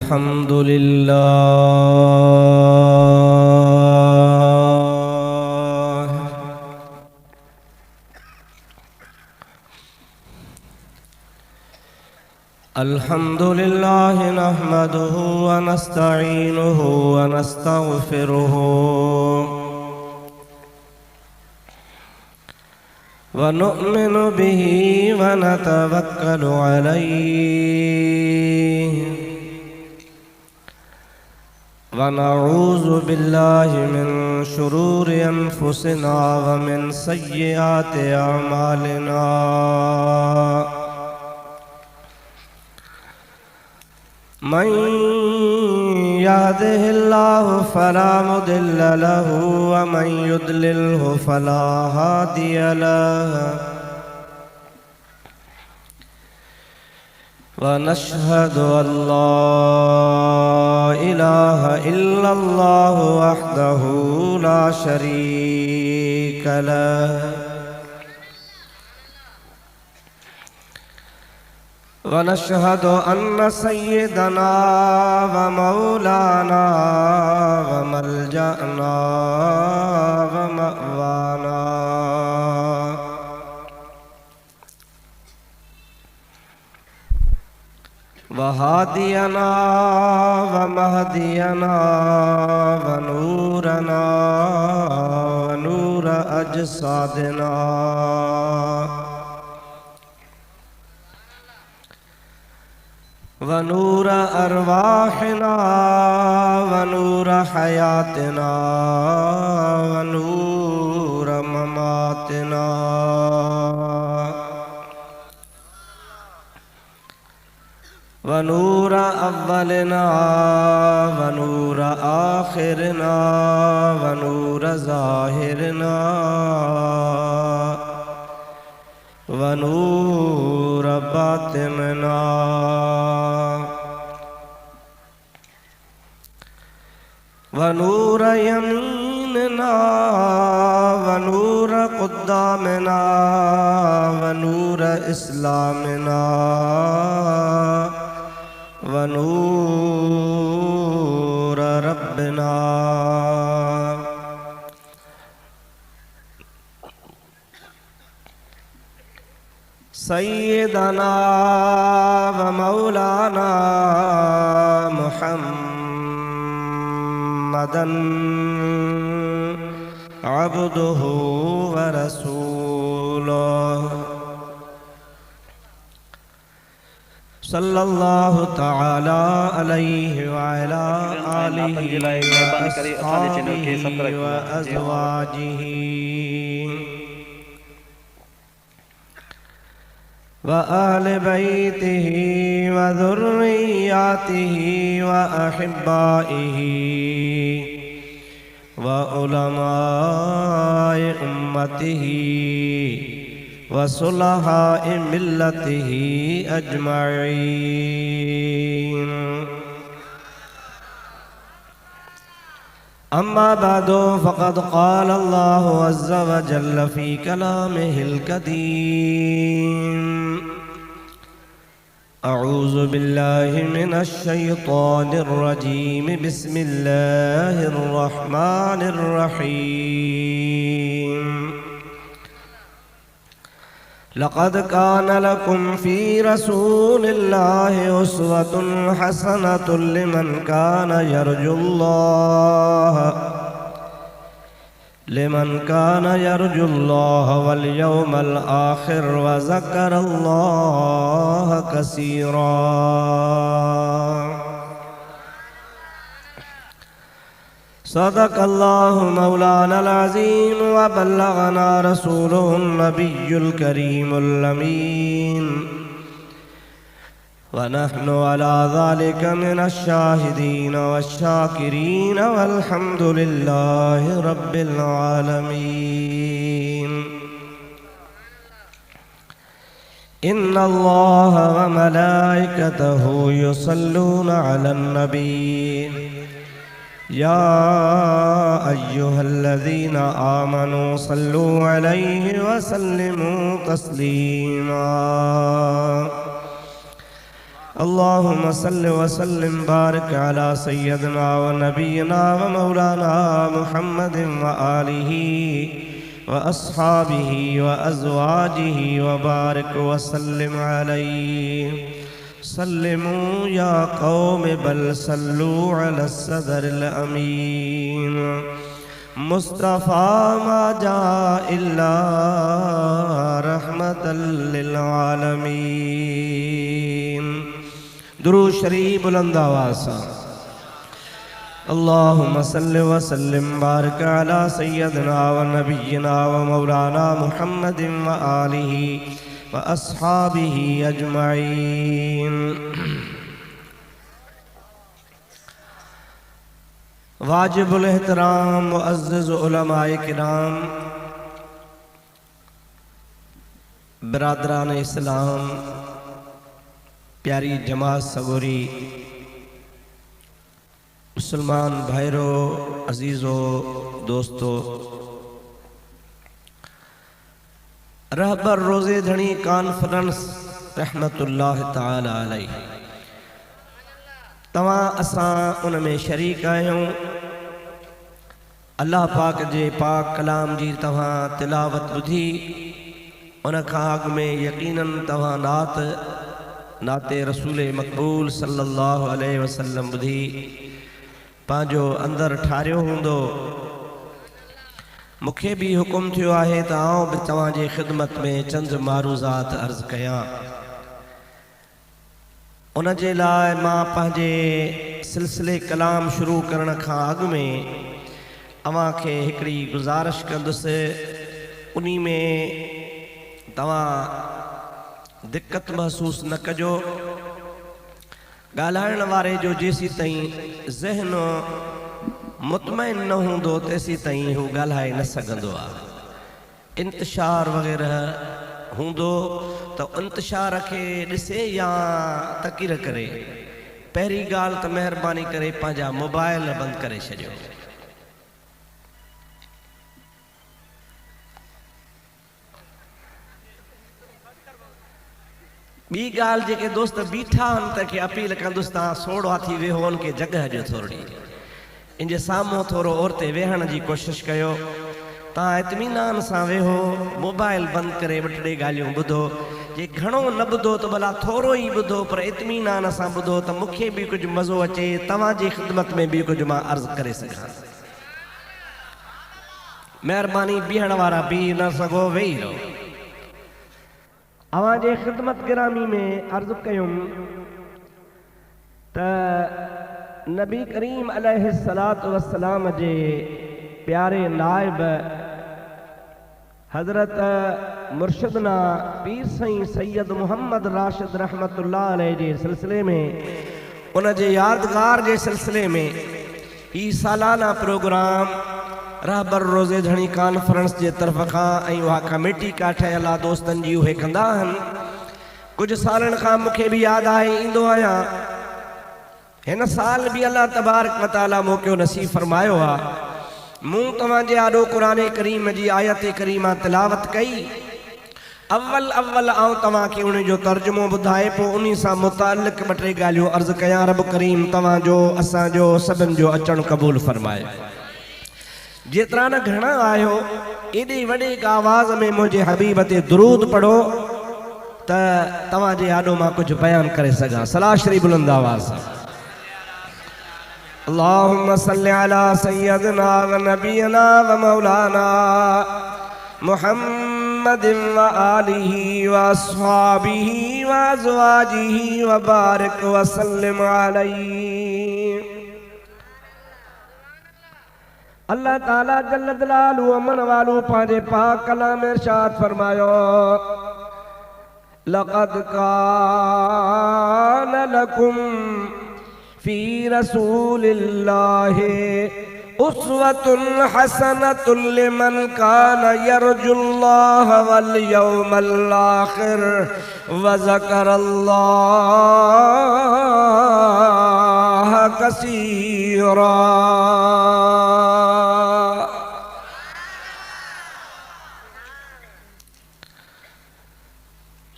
अल्हम्दुलिल्लाह नहमदुहु व नस्तईनुहु व नस्तगफिरुहु व नु'मिनु बिही व नतवक्कलु अलैहि व नऊज़ु बिल्लाहि मिन शुरूरि अनफुसिना व मिन सय्यिआति अमालिना। मन यहदिहिल्लाहु फला मुदिल्ल लहु व मन युद्लिल्हु फला हादिय लहु व नशहदु अल्ला इलाहा इल्लल्लाहु वहदहु ला शरीक लहु व नशहदु अन्न सय्यदना व मौलाना व मलजअना व मअवाना व हादियना व महदियना व नूरना व नूर अजसादिना व नूर अरवाहिना व नूर हयातना व नूर ममातना व नूर अव्वलना व नूर आखिरना व नूर ज़ाहिरना व नूर बातिनना व नूर यमीनना व नूर क़ुद्दामना व नूर इस्लामना व नूर रब्बना सय्यदना व मौलाना मुहम्मदन अब्दुहु व रसूलुहु सल्लल्लाहु तआला अलैहि व अला आलिहि व अस्हाबिहि व अज़वाजिहि व अहले बैतिही व ज़ुर्रिय्यातिही व अहिब्बाइही व उलमाए उम्मतिही व सुलहाए मिल्लतिही अजमईन। अम्मा बादो फ़क़द क़ाल अल्लाहु अज़्ज़ा व जल्ल फ़ी कलामिहिल कदीम अऊज़ु बिल्लाहि मिनश शैतानिर रजीम बिस्मिल्लाहिर रहमानिर रहीम। लक़द कान लकुम फ़ी रसूलिल्लाहि उस्वतुन हसनतुन लिमन कान यरजुल्लाह वल यौमल आखिर व ज़करल्लाह कसीरा। सदक़ल्लाहु मौलाना अज़ीम व बल्लगना रसूलुहुन नबियुल करीमुल अमीन व नहनु अला ज़ालिका मिनश शाहिदीन वश्शाकिरीन वल्हम्दुलिल्लाहि रब्बिल आलमीन। इन्नल्लाह व मलाइकतहु युसल्लूना अलन नबी या अय्युहल्लज़ीना आमनू सल्लू अलैहि व सल्लिमू तस्लीमा। अल्लाहुम्मा सल्लि व सल्लिम बारिक अला सय्यदना व नबीना व मौलाना मुहम्मदिन व आलिही व अस्हाबिही व अज़वाजिही व बारिक व सल्लिम अलैहि। सल्लिमू या कौम बल सल्लू अला सदरिल अमीन। मुस्तफ़ा मा जा इल्ला रहमतल लिल आलमीन। दुरूद शरीफ बुलंद आवाज़ से। अल्लाहुम्मा सल्लि व सल्लिम बारिक अला सय्यदना व नबिय्यिना व मौलाना मुहम्मदिन व आलिही व अस्हाबिही अजमईन। वाजिबुल एहतराम मुअज़्ज़िज़ उलमाए किराम, बिरादरान इस्लाम, प्यारी जमात सगोरी, मुसलमान भाइरो, अजीज़ो, दोस्तों, रहबर रोज़े धनी कॉन्फ्रेंस रहमतुल्लाह ताला अलैहि, तवां असां उन में शरीक आहियूं। अल्लाह पाक जे पाक कलाम जी तवां तिलावत ॿुधी, उन खां अॻु में यकीनन तवां नाते रसूल मक़बूल सल्लल्लाहु अलैहि वसल्लम ॿुधी पंहिंजो अंदर ठारियो हूंदो। मूंखे भी हुकुम थियो आहे त आउं बि तव्हांजे ख़िदमत में चंद मारूज़ात अर्ज़ कयां। उन जे लाइ मां पंहिंजे सिलसिले कलाम शुरू करण खां अॻु में अव्हां खे हिकिड़ी गुज़ारिश कंदुसि। उन्ही में तव्हां दिक्कत महसूस न कजो। ॻाल्हाइण वारे जो जेसी ताईं ज़हन मुतमइन न हूंदो तेसी ताईं हू ॻाल्हाए न सघंदो आहे। इंतशार वग़ैरह हूंदो तो इंतशार खे ॾिसे या तकीर करे। पहिरीं ॻाल्हि त महिरबानी करे पंहिंजा मोबाइल बंदि करे छॾियो। ॿी ॻाल्हि जेके दोस्त बीठा आहिनि त खे अपील कंदुसि तव्हां सोढ़ा थी वेहो, उनखे जॻह ॾियो थोरी। इन जे साम्हूं थोरो और ते वेहण जी कोशिशि कयो। तव्हां इत्मीनान सां वेहो, मोबाइल बंदि करे ॿ टे ॻाल्हियूं ॿुधो। जे घणो न ॿुधो त भला थोरो ई ॿुधो, पर इत्मीनान सां ॿुधो त मूंखे बि कुझु मज़ो अचे, तव्हांजी ख़िदमत में बि कुझु मां अर्ज़ु करे सघां। महिरबानी बीहण वारा बीह न सघो वेही रहो। अव्हांजे ख़िदमत गिरामी में अर्ज़ु कयुमि त नबी करीम अलैहिस्सलातु वस्सलाम जे प्यारे नाइब हज़रत मुर्शिदना पीर साईं सैयद मोहम्मद राशिद रहमतुल्लाह अलैहि जे सिलसिले में, उन जे यादगार जे सिलसिले में ही सालाना प्रोग्राम रहबर रोज़े धणी कॉन्फ्रेंस जे तरफ़ खां ऐं उहा कमेटी का ठहियल आहे दोस्तनि जी, उहे कंदा आहिनि। कुझु सालनि खां मूंखे बि यादि आहे, ईंदो आहियां। हिन साल बि अल्लाह तबारक व तआला मौक़ो नसीब फरमायो आहे। मूं तव्हांजे आॾो क़ुरान करीम जी आयत करीमा तिलावत कई। अव्वल आउं तव्हांखे उन जो तर्जुमो ॿुधाए पोइ उन सां मुतालिक़ ॿ टे ॻाल्हियूं अर्ज़ु कयां। रब करीम तव्हांजो असांजो सभिनि जो अचणु क़बूल फरमाए। जेतिरा न घणा आहियो, एॾे वॾे आवाज़ में मुंहिंजे हबीब ते दुरूद पढ़ो त तव्हांजे आॾो मां कुझु बयानु करे सघां। सलाह शरीफ़ बुलंद आवाज़ सां। अल्लाहुम्मा सल्लि अला सय्यदना व नबियना व मौलाना मुहम्मदिन व आलिही व अस्हाबिही व अज़वाजिही व बारिक व सल्लिम अलैहि। अल्लाह ताला जल्ल जलालु अमन वालू पंहिंजे पाक कलाम में इरशाद फरमायो, लक़द कान लकुम फी रसूलिल्लाहि उस्वतुन हसनतुन लिमन कान यरजुल्लाह वल यौमल आखिर व ज़करल्लाह कसीरा।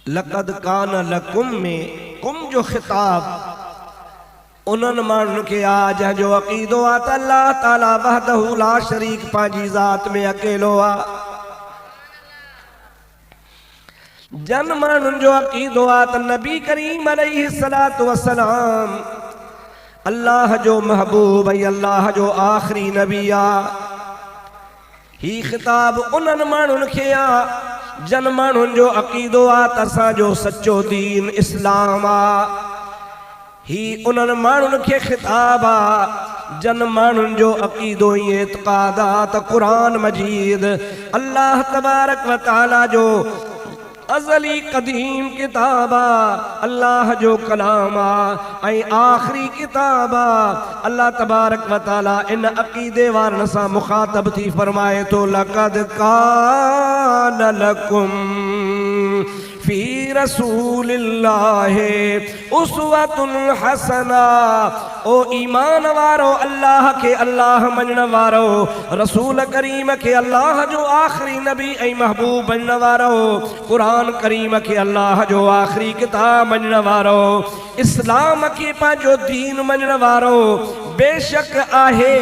लक़द कान लकुम में कुम जो खिताब उन्हनि माण्हुनि खे आ जंहिंजो अक़ीदो आहे त अल्लाह ताला वहदहू ला शरीक पंहिंजी ज़ात में अकेलो आहे। जन माण्हुनि जो अक़ीदो आहे त नबी करीम अलैहिस्सलातु वस्सलाम अल्लाह जो महबूब ऐं अल्लाह जो आख़िरी नबी आहे। ही खिताब उन्हनि माण्हुनि खे आहे जन माण्हुनि जो अक़ीदो आहे त असांजो सचो दीन इस्लाम आहे। ही उन्हनि माण्हुनि खे खिताब आहे जन माण्हुनि जो अक़ीदो ऐं एतिक़ाद आहे त क़ुरान मजीद अल्लाह तबारक व तआला जो अज़ली क़दीम किताब आहे, अल्लाह जो कलाम आहे ऐं आख़िरी किताब आहे। अल्लाह तबारक व तआला इन अक़ीदे वारनि सां मुख़ातब थी फरमाए थो लक़द कान लकुम फी रसूलिल्लाहि उसवतुन हसना। ओ ईमान वारो अल्लाह के अल्लाह मञण वारो, रसूल करीम के अल्लाह जो आखिरी नबी ऐं महबूब मञण वारो, कुरान करीम के अल्लाह जो आखिरी किताब मञण वारो, इस्लाम के पंहिंजो दीन मञण वारो बेशक आहे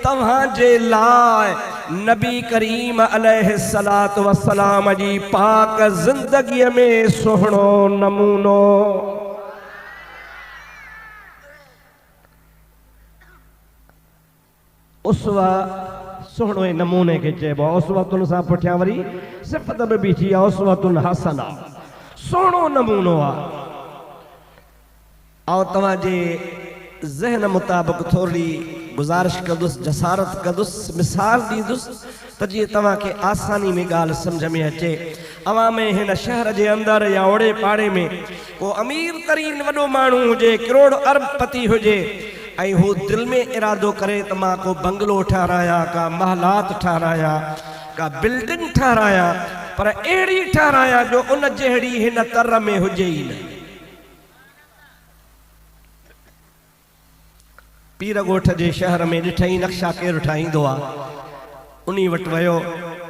तव्हांजे लाइ नबी करीम अलैहिस्सलातु वस्सलाम जी पाक ज़िंदगीअ में सुहिणो नमूनो। उसवा सुहिणो नमूने खे चइबो आहे। उसवतुन सां पुठियां वरी सिफ़त में बीठी आहे उसवतुन हसना, सुहिणो नमूनो आहे। ऐं तव्हांजे ज़हन मुताबिक़ थोरी गुज़ारिश कंदुसि, जसारत कंदुसि, मिसाल ॾींदुसि त जीअं तव्हांखे आसानी में ॻाल्हि सम्झ में अचे। अवां में हिन शहर जे अंदरि या ओड़े पाड़े में को अमीर तरीन वॾो माण्हू हुजे, करोड़ अरबपति हुजे ऐं हू दिलि में इरादो करे त मां को बंगलो ठारायां, का महलात ठारायां, का बिल्डिंग ठारायां, पर अहिड़ी ठारायां जो उन जहिड़ी हिन तर में हुजे ई न। पीर ॻोठ जे शहर में ॾिठई नक्शा केरु ठाहींदो आहे, उन वटि वियो,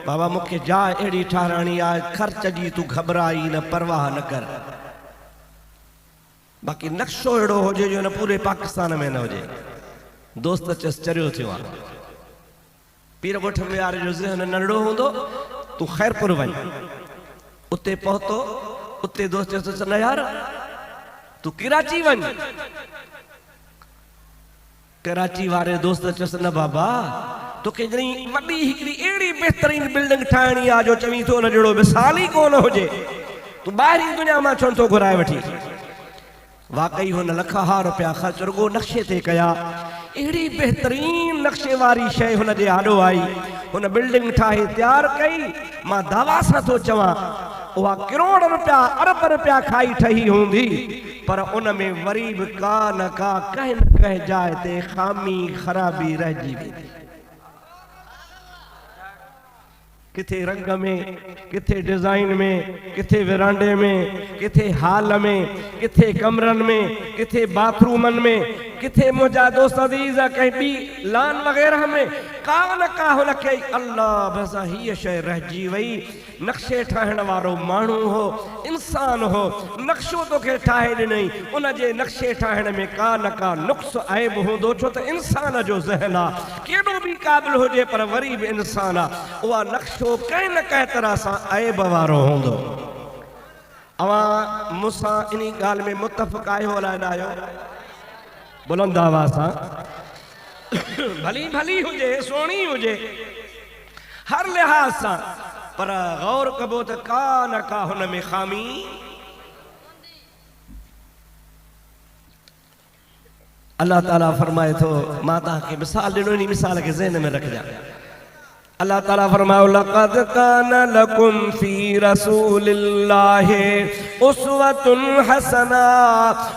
बाबा मूंखे जाइ अहिड़ी ठाराइणी आहे, ख़र्च जी तूं घबराई न, परवाह न कर, बाक़ी नक्शो अहिड़ो हुजे जो न पूरे पाकिस्तान में न हुजे। दोस्त चयसि चरियो थियो आहे। पीर ॻोठ में वारे जो ज़हन नंढड़ो हूंदो, तूं ख़ैरपुर वञ। उते पहुतो, उते दोस्त चयसि न यार तूं कराची वञ। कराची वारे दोस्त चयसि न बाबा तोखे ॼणी वॾी हिकिड़ी अहिड़ी बहितरीन बिल्डिंग ठाहिणी आहे जो चवीं थो न जहिड़ो मिसाल ई कोन हुजे, तूं ॿाहिरी दुनिया मां छो नथो घुराए वठी। वाकई हुन लखा रुपया ख़र्च रुगो नक्शे ते कया, अहिड़ी बहितरीन नक्शे वारी शइ हुन जे आॾो आई, हुन बिल्डिंग ठाहे तयारु कई। मां दावा सां थो चवां उहा करोड़ रुपया अरब रुपया खाई ठही हूंदी, पर उन में वरी बि का न का कंहिं न कंहिं जाइ ते ख़ामी ख़राबी रहिजी वेंदी। किथे रंग में, किथे डिज़ाइन में, किथे विरांडे में, किथे हाल में, किथे कमरनि में, किथे बाथरूमनि में, किथे मुंहिंजा दोस्त अज़ीज़ कहीं ॿी लान वग़ैरह में का न का हुनखे अल्लाह बसा हीअ शइ रहिजी वई। नक्शे ठाहिण वारो माण्हू हो, इंसान हो, नक्शो तोखे ठाहे ॾिनई, उन जे नक्शे ठाहिण में का न का नुक़्स ऐब हूंदो, छो त इंसान जो ज़हन आहे, केॾो बि क़ाबिल हुजे पर वरी बि इंसान आहे, उहा नक्शो कंहिं न कंहिं तरह सां ऐब वारो हूंदो। अवां मूंसां इन ॻाल्हि में मुतफ़िक़ आहियो अलाए न आहियो? बुलंद आवाज़ सां भली भली हुजे, सुहिणी हुजे हर लिहाज़ सां, पर गौर कबो त का न का हुन में ख़ामी। अल्लाह ताला फरमाए थो, मां तव्हांखे मिसाल ॾिनो, इन मिसाल खे ज़हन में रखिजा। अल्लाह ताला फरमायो लक़द कान लकुम फी रसूलिल्लाहि उसवतुन हसना।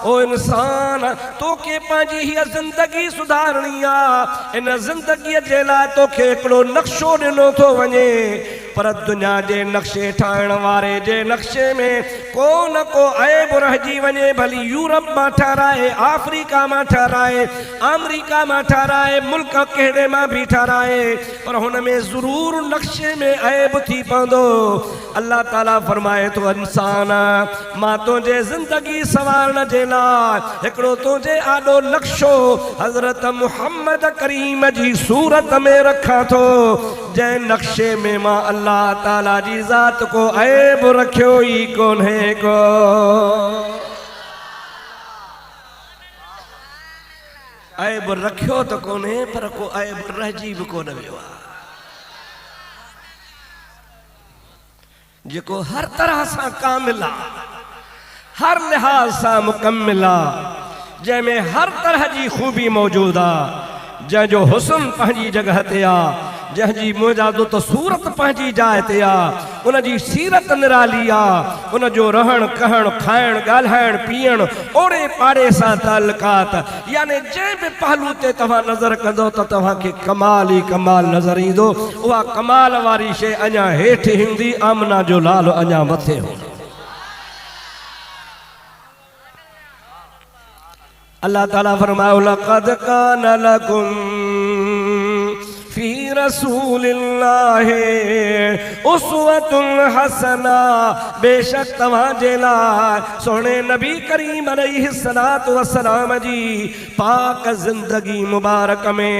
ओ इंसान तोखे पंहिंजी हीअ ज़िंदगी सुधारणी आहे, इन ज़िंदगीअ जे लाइ तोखे हिकिड़ो नक्शो ॾिनो थो वञे। पर दुनिया जे नक्शे ठाहिण वारे जे नक्शे में को न को ऐब रहिजी वञे, भली यूरोप मां ठाराए, अफ्रीका मां ठाराए, अमेरिका मां ठाराए, मुल्क कहिड़े मां भी ठाराए, पर हुन में ज़रूर नक्शे में ऐब थी पवंदो। अल्लाह ताला फरमाए तो इंसान मां तुंहिंजे ज़िंदगी सवारण जे लाइ हिकिड़ो तुंहिंजे आॾो नक्शो हज़रत मुहम्मद करीम जी सूरत में रखां थो, जंहिं नक्शे में मां अल्लाह ताला जी ज़ात को ऐब रखियो ई कोन्हे को। ऐब रखियो तो कोन्हे, पर को ऐब रहिजी भी कोन वियो आहे, जेको हर तरह से कामिल आहे, हर लिहाज से मुकम्मिल आहे, जंहिंमें हर तरह की खूबी मौजूद आहे, जंहिंजो हुस्न पंहिंजी जगह ते आहे, जंहिंजी मुजादो तो सूरत पंहिंजी जाइ ते आहे, उनजी सीरत निराली आहे, उनजो रहण कहण खाइण ॻाल्हाइण पीअण ओड़े पाड़े सां ताल्लुकात, यानी जंहिं बि पहलू ते तव्हां नज़र कंदो त तव्हांखे कमाल ई कमाल नज़र ईंदो। उहा कमाल वारी शइ अञा हेठि हूंदी, आमना जो लाल अञा मथे हूंदो। अल्लाह ताला फरमायो लक़द कान लकुम फी रसूलिल्लाहि उस्वतुन हसना, बेशक तव्हांजे लाइ सोने नबी करीम अलैहिस्सलातु वस्सलाम जी पाक ज़िंदगी मुबारक में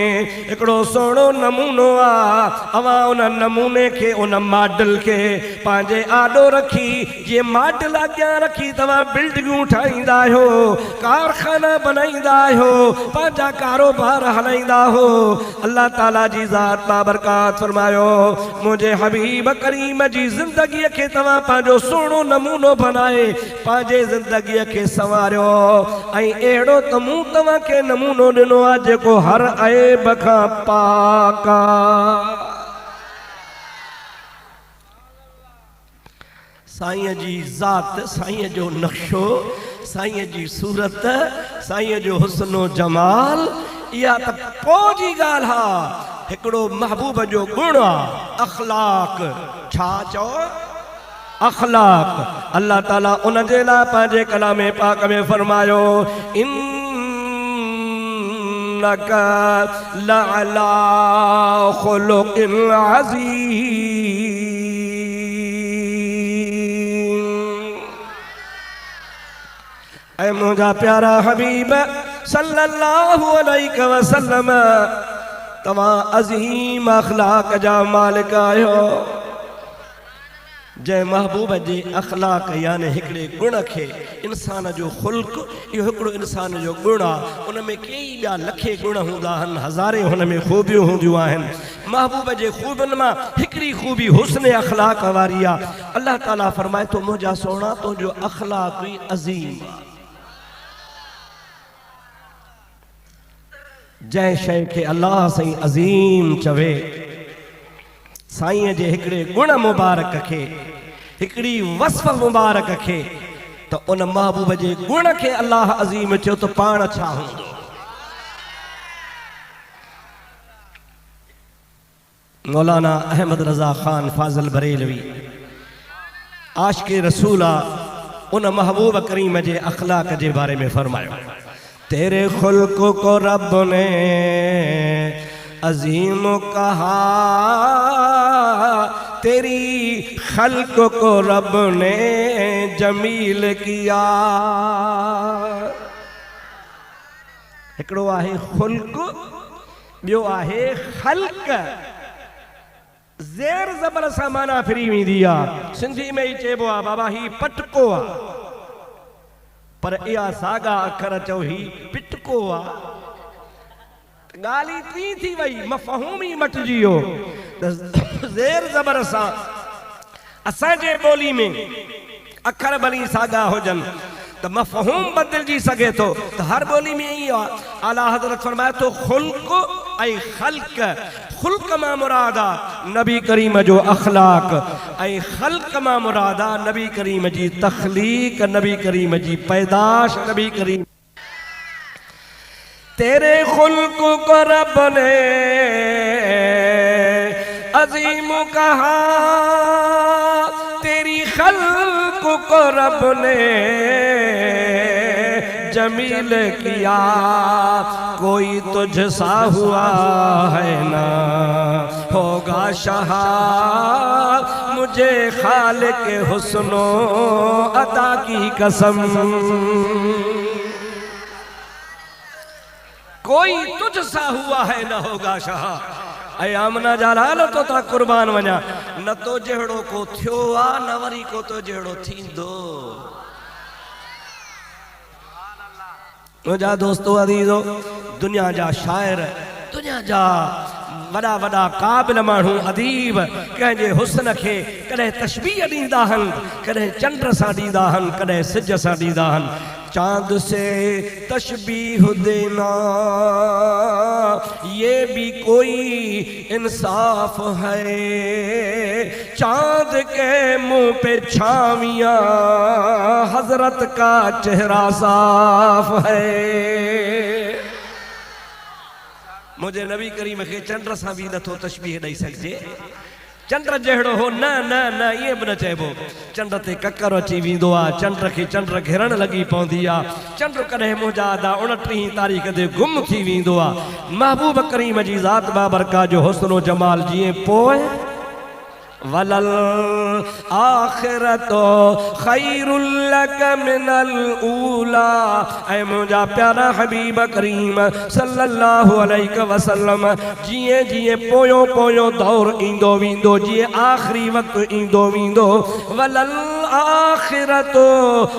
हिकिड़ो सुहिणो नमूनो आहे। अवां उन नमूने खे उन मॉडल खे पंहिंजे आॾो रखी, जीअं मॉडल अॻियां रखी तव्हां बिल्डिंगूं ठाहींदा आहियो, कारखाना बनाईंदा आहियो, पंहिंजा कारोबार हलाईंदा हो। अल्लाह ताला जी ज़ात बाबरकात फरमायो मुझे हबीब करीम जी ज़िंदगी के तव्हां पंहिंजो सुहिणो नमूनो बनाए पंहिंजे ज़िंदगी के संवारियो, ऐं अहिड़ो त मूं तव्हांखे नमूनो ॾिनो आहे जेको हर ऐब खां पाक आहे। साईं जी ज़ात, साईं जो नक्शो, साईं जी सूरत, साईं जो हुस्नो जमाल, इहा त पोइ जी ॻाल्हि आहे। हिकिड़ो महबूब जो गुण आहे अखलाक। छा चओ? अखलाक। अल्लाह ताला उन जे लाइ पंहिंजे कलाम पाक में फरमायो इन्नका लअला खुलुकिन अज़ीम। ऐ मुंहिंजा प्यारा हबीब सल्लल्लाहु अलैहि वसल्लम, तव्हां अज़ीम अखलाक जा मालिक आहियो। जंहिं महबूब जे अखलाक यानी हिकिड़े गुण खे इंसान जो ख़ुल्क़, इहो हिकिड़ो इंसान जो गुण आहे। उन में कई ॿिया लखे गुण हूंदा आहिनि, हज़ारे हुन में ख़ूबियूं हूंदियूं आहिनि। महबूब जे ख़ूबियुनि मां हिकिड़ी ख़ूबी हुस्न अखलाक वारी आहे। अल्लाह ताला फरमाए थो मुंहिंजा सोना तुंहिंजो अखलाक ई अज़ीम आहे। जंहिं शइ खे अल्लाह साईं अज़ीम चवे, साईं जे हिकिड़े गुण मुबारक खे, हिकिड़ी वस्फ़ मुबारक खे, त उन महबूब जे गुण खे अल्लाह अज़ीम चयो त पाण छा हूंदो। मौलाना अहमद रज़ा ख़ान फाज़िल बरेलवी आशिक़े रसूल उन महबूब करीम जे अखलाक के बारे में फरमायो, तेरे खुल्क को रब ने अजीम कहा, तेरी खल्क को रब ने जमील किया। हिकिड़ो आहे खुल्क, ॿियो आहे खल्क। ज़ेर ज़बर सां माना फिरी वेंदी आहे। सिंधी में ही चइबो आहे बाबा ही पटको आहे, पर इहा सागा अखर चओ ही पिटको आहे। ॻाल्हि टी थी वई, मफ़हूम ही मटिजी वियो। ज़ेर ज़बर सां असांजे ॿोली में अखर भली सागा हुजनि त मफ़हूम बदिलजी सघे थो, त हर ॿोली में ई आहे। आला हज़रत फरमाए थो खुल्क ऐं खल्क। खुल्क मां मुराद आहे नबी करीम जो अखलाक, ऐं खल्क मां मुराद आहे नबी करीम जी तख़लीक, नबी करीम जी पैदाश। नबी करीम तेरे खुल्क को रब ने अजीम कहा, को रब ने जमील किया, कोई तुझसा हुआ है ना होगा शाह, मुझे खालिक हुस्नो अता की कसम। कोई तुझसा हुआ है न होगा शाह, ऐ आमना जा लाल तो ता कुर्बान वञा, न तो जहिड़ो को थियो आ न वरी को तो जहिड़ो थींदो। मुंहिंजा दोस्तो अज़ीज़ो, दुनिया जा शाइर, दुनिया जा वॾा वॾा क़ाबिल माण्हू अदीब कंहिंजे हुस्न खे कॾहिं तशबीह ॾींदा आहिनि, कॾहिं चंड सां ॾींदा आहिनि, कॾहिं सिज सां ॾींदा आहिनि। चांद से तशबीह देना ये भी कोई इंसाफ है, चांद के मुंह पे छावियां हजरत का चेहरा साफ है। मुझे नबी करीम के चंड सां भी नथो तशबीह ॾेई सघिजे। चंड जहिड़ो हो न न न ईअं बि न चइबो। चंड ते ककर अची वेंदो आहे, चंड खे चंड घिरण लॻी पवंदी आहे, चंड कॾहिं मुंहिंजा अदा 29 तारीख़ ते गुम थी वेंदो आहे। महबूब करीम जी ज़ात बाबरका जो हुस्नो जमाल जीअं पोइ वलल आखिरतो खैरुल लक मिनल ऊला, ऐ मुंहिंजा प्यारा हबीब करीम सल्लल्लाहु अलैहि वसल्लम जीअं जीअं पोयों पोयों दौर ईंदो वेंदो, जीअं आख़िरी वक़्तु ईंदो वेंदो, वलल आखिरतो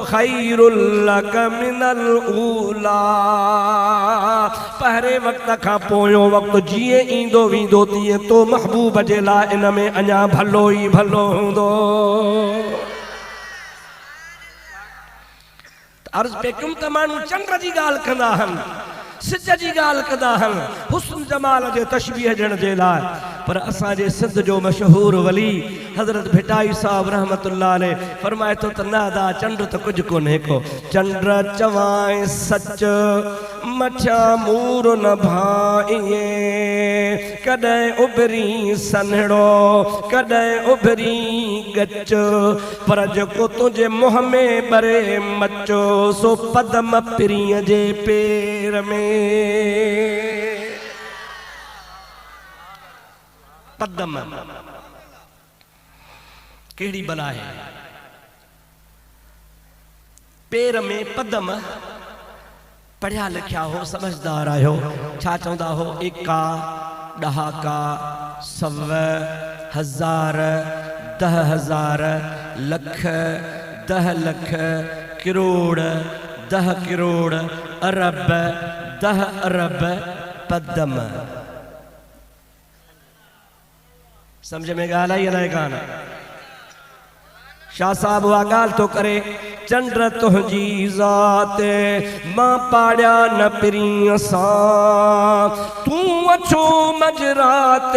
खैरुल लक मिनल ऊला, पहिरें वक़्त खां पोयों वक़्तु जीअं ईंदो वेंदो तीअं तो महबूब जे लाइ इन में अञा भलो ई भलो हूंदो। अर्ज़ पे कम त माण्हू चंड जी ॻाल्हि कंदा आहिनि, सिज जी ॻाल्हि कंदा आहिनि, हुस्न जमाल जे तशबीह ॾियण जे लाइ, पर असांजे सिंध जो मशहूर वली हज़रत भिटाई साहब रहमतुल्लाह अलैह फरमाए थो त नादा चंड त कुझु कोन्हे को, चंड चवाए सच मछा मूर न भाइए, कॾहिं उभरी सन्हड़ो कॾहिं उभरी गच, पर जेको तुंहिंजे मुंहं में बरे मचो सो पदम पिरीअ जे पेर में। पदम कहिड़ी बला है, पेर में पदम। पढ़िया लिखिया हो, समझदार आयो, छा चवंदा हो, एका ॾहाका 100 हज़ार 10,000 लख 10 लख करोड़ 10 करोड़ अरब 10 अरब पदम। समझ में ॻाल्हि आई अलाए कान? शाह साहब उहा ॻाल्हि थो करे, चंड तुंहिंजी ज़ात मां पाड़िया न पिरीअ सां, तूं अछो मजरात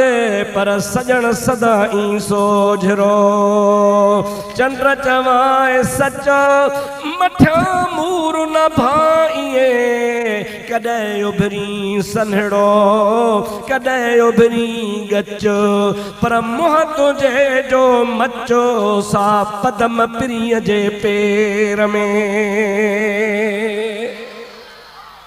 पर सजण सदाई सोझरो, चंड चवाए सच मठा मूर न भाइए, कॾहिं उभरी सन्हड़ो कॾहिं उभरी गच, पर मुंहं तुंहिंजे जो मचो सा पदम पिरीअ जे पेर में।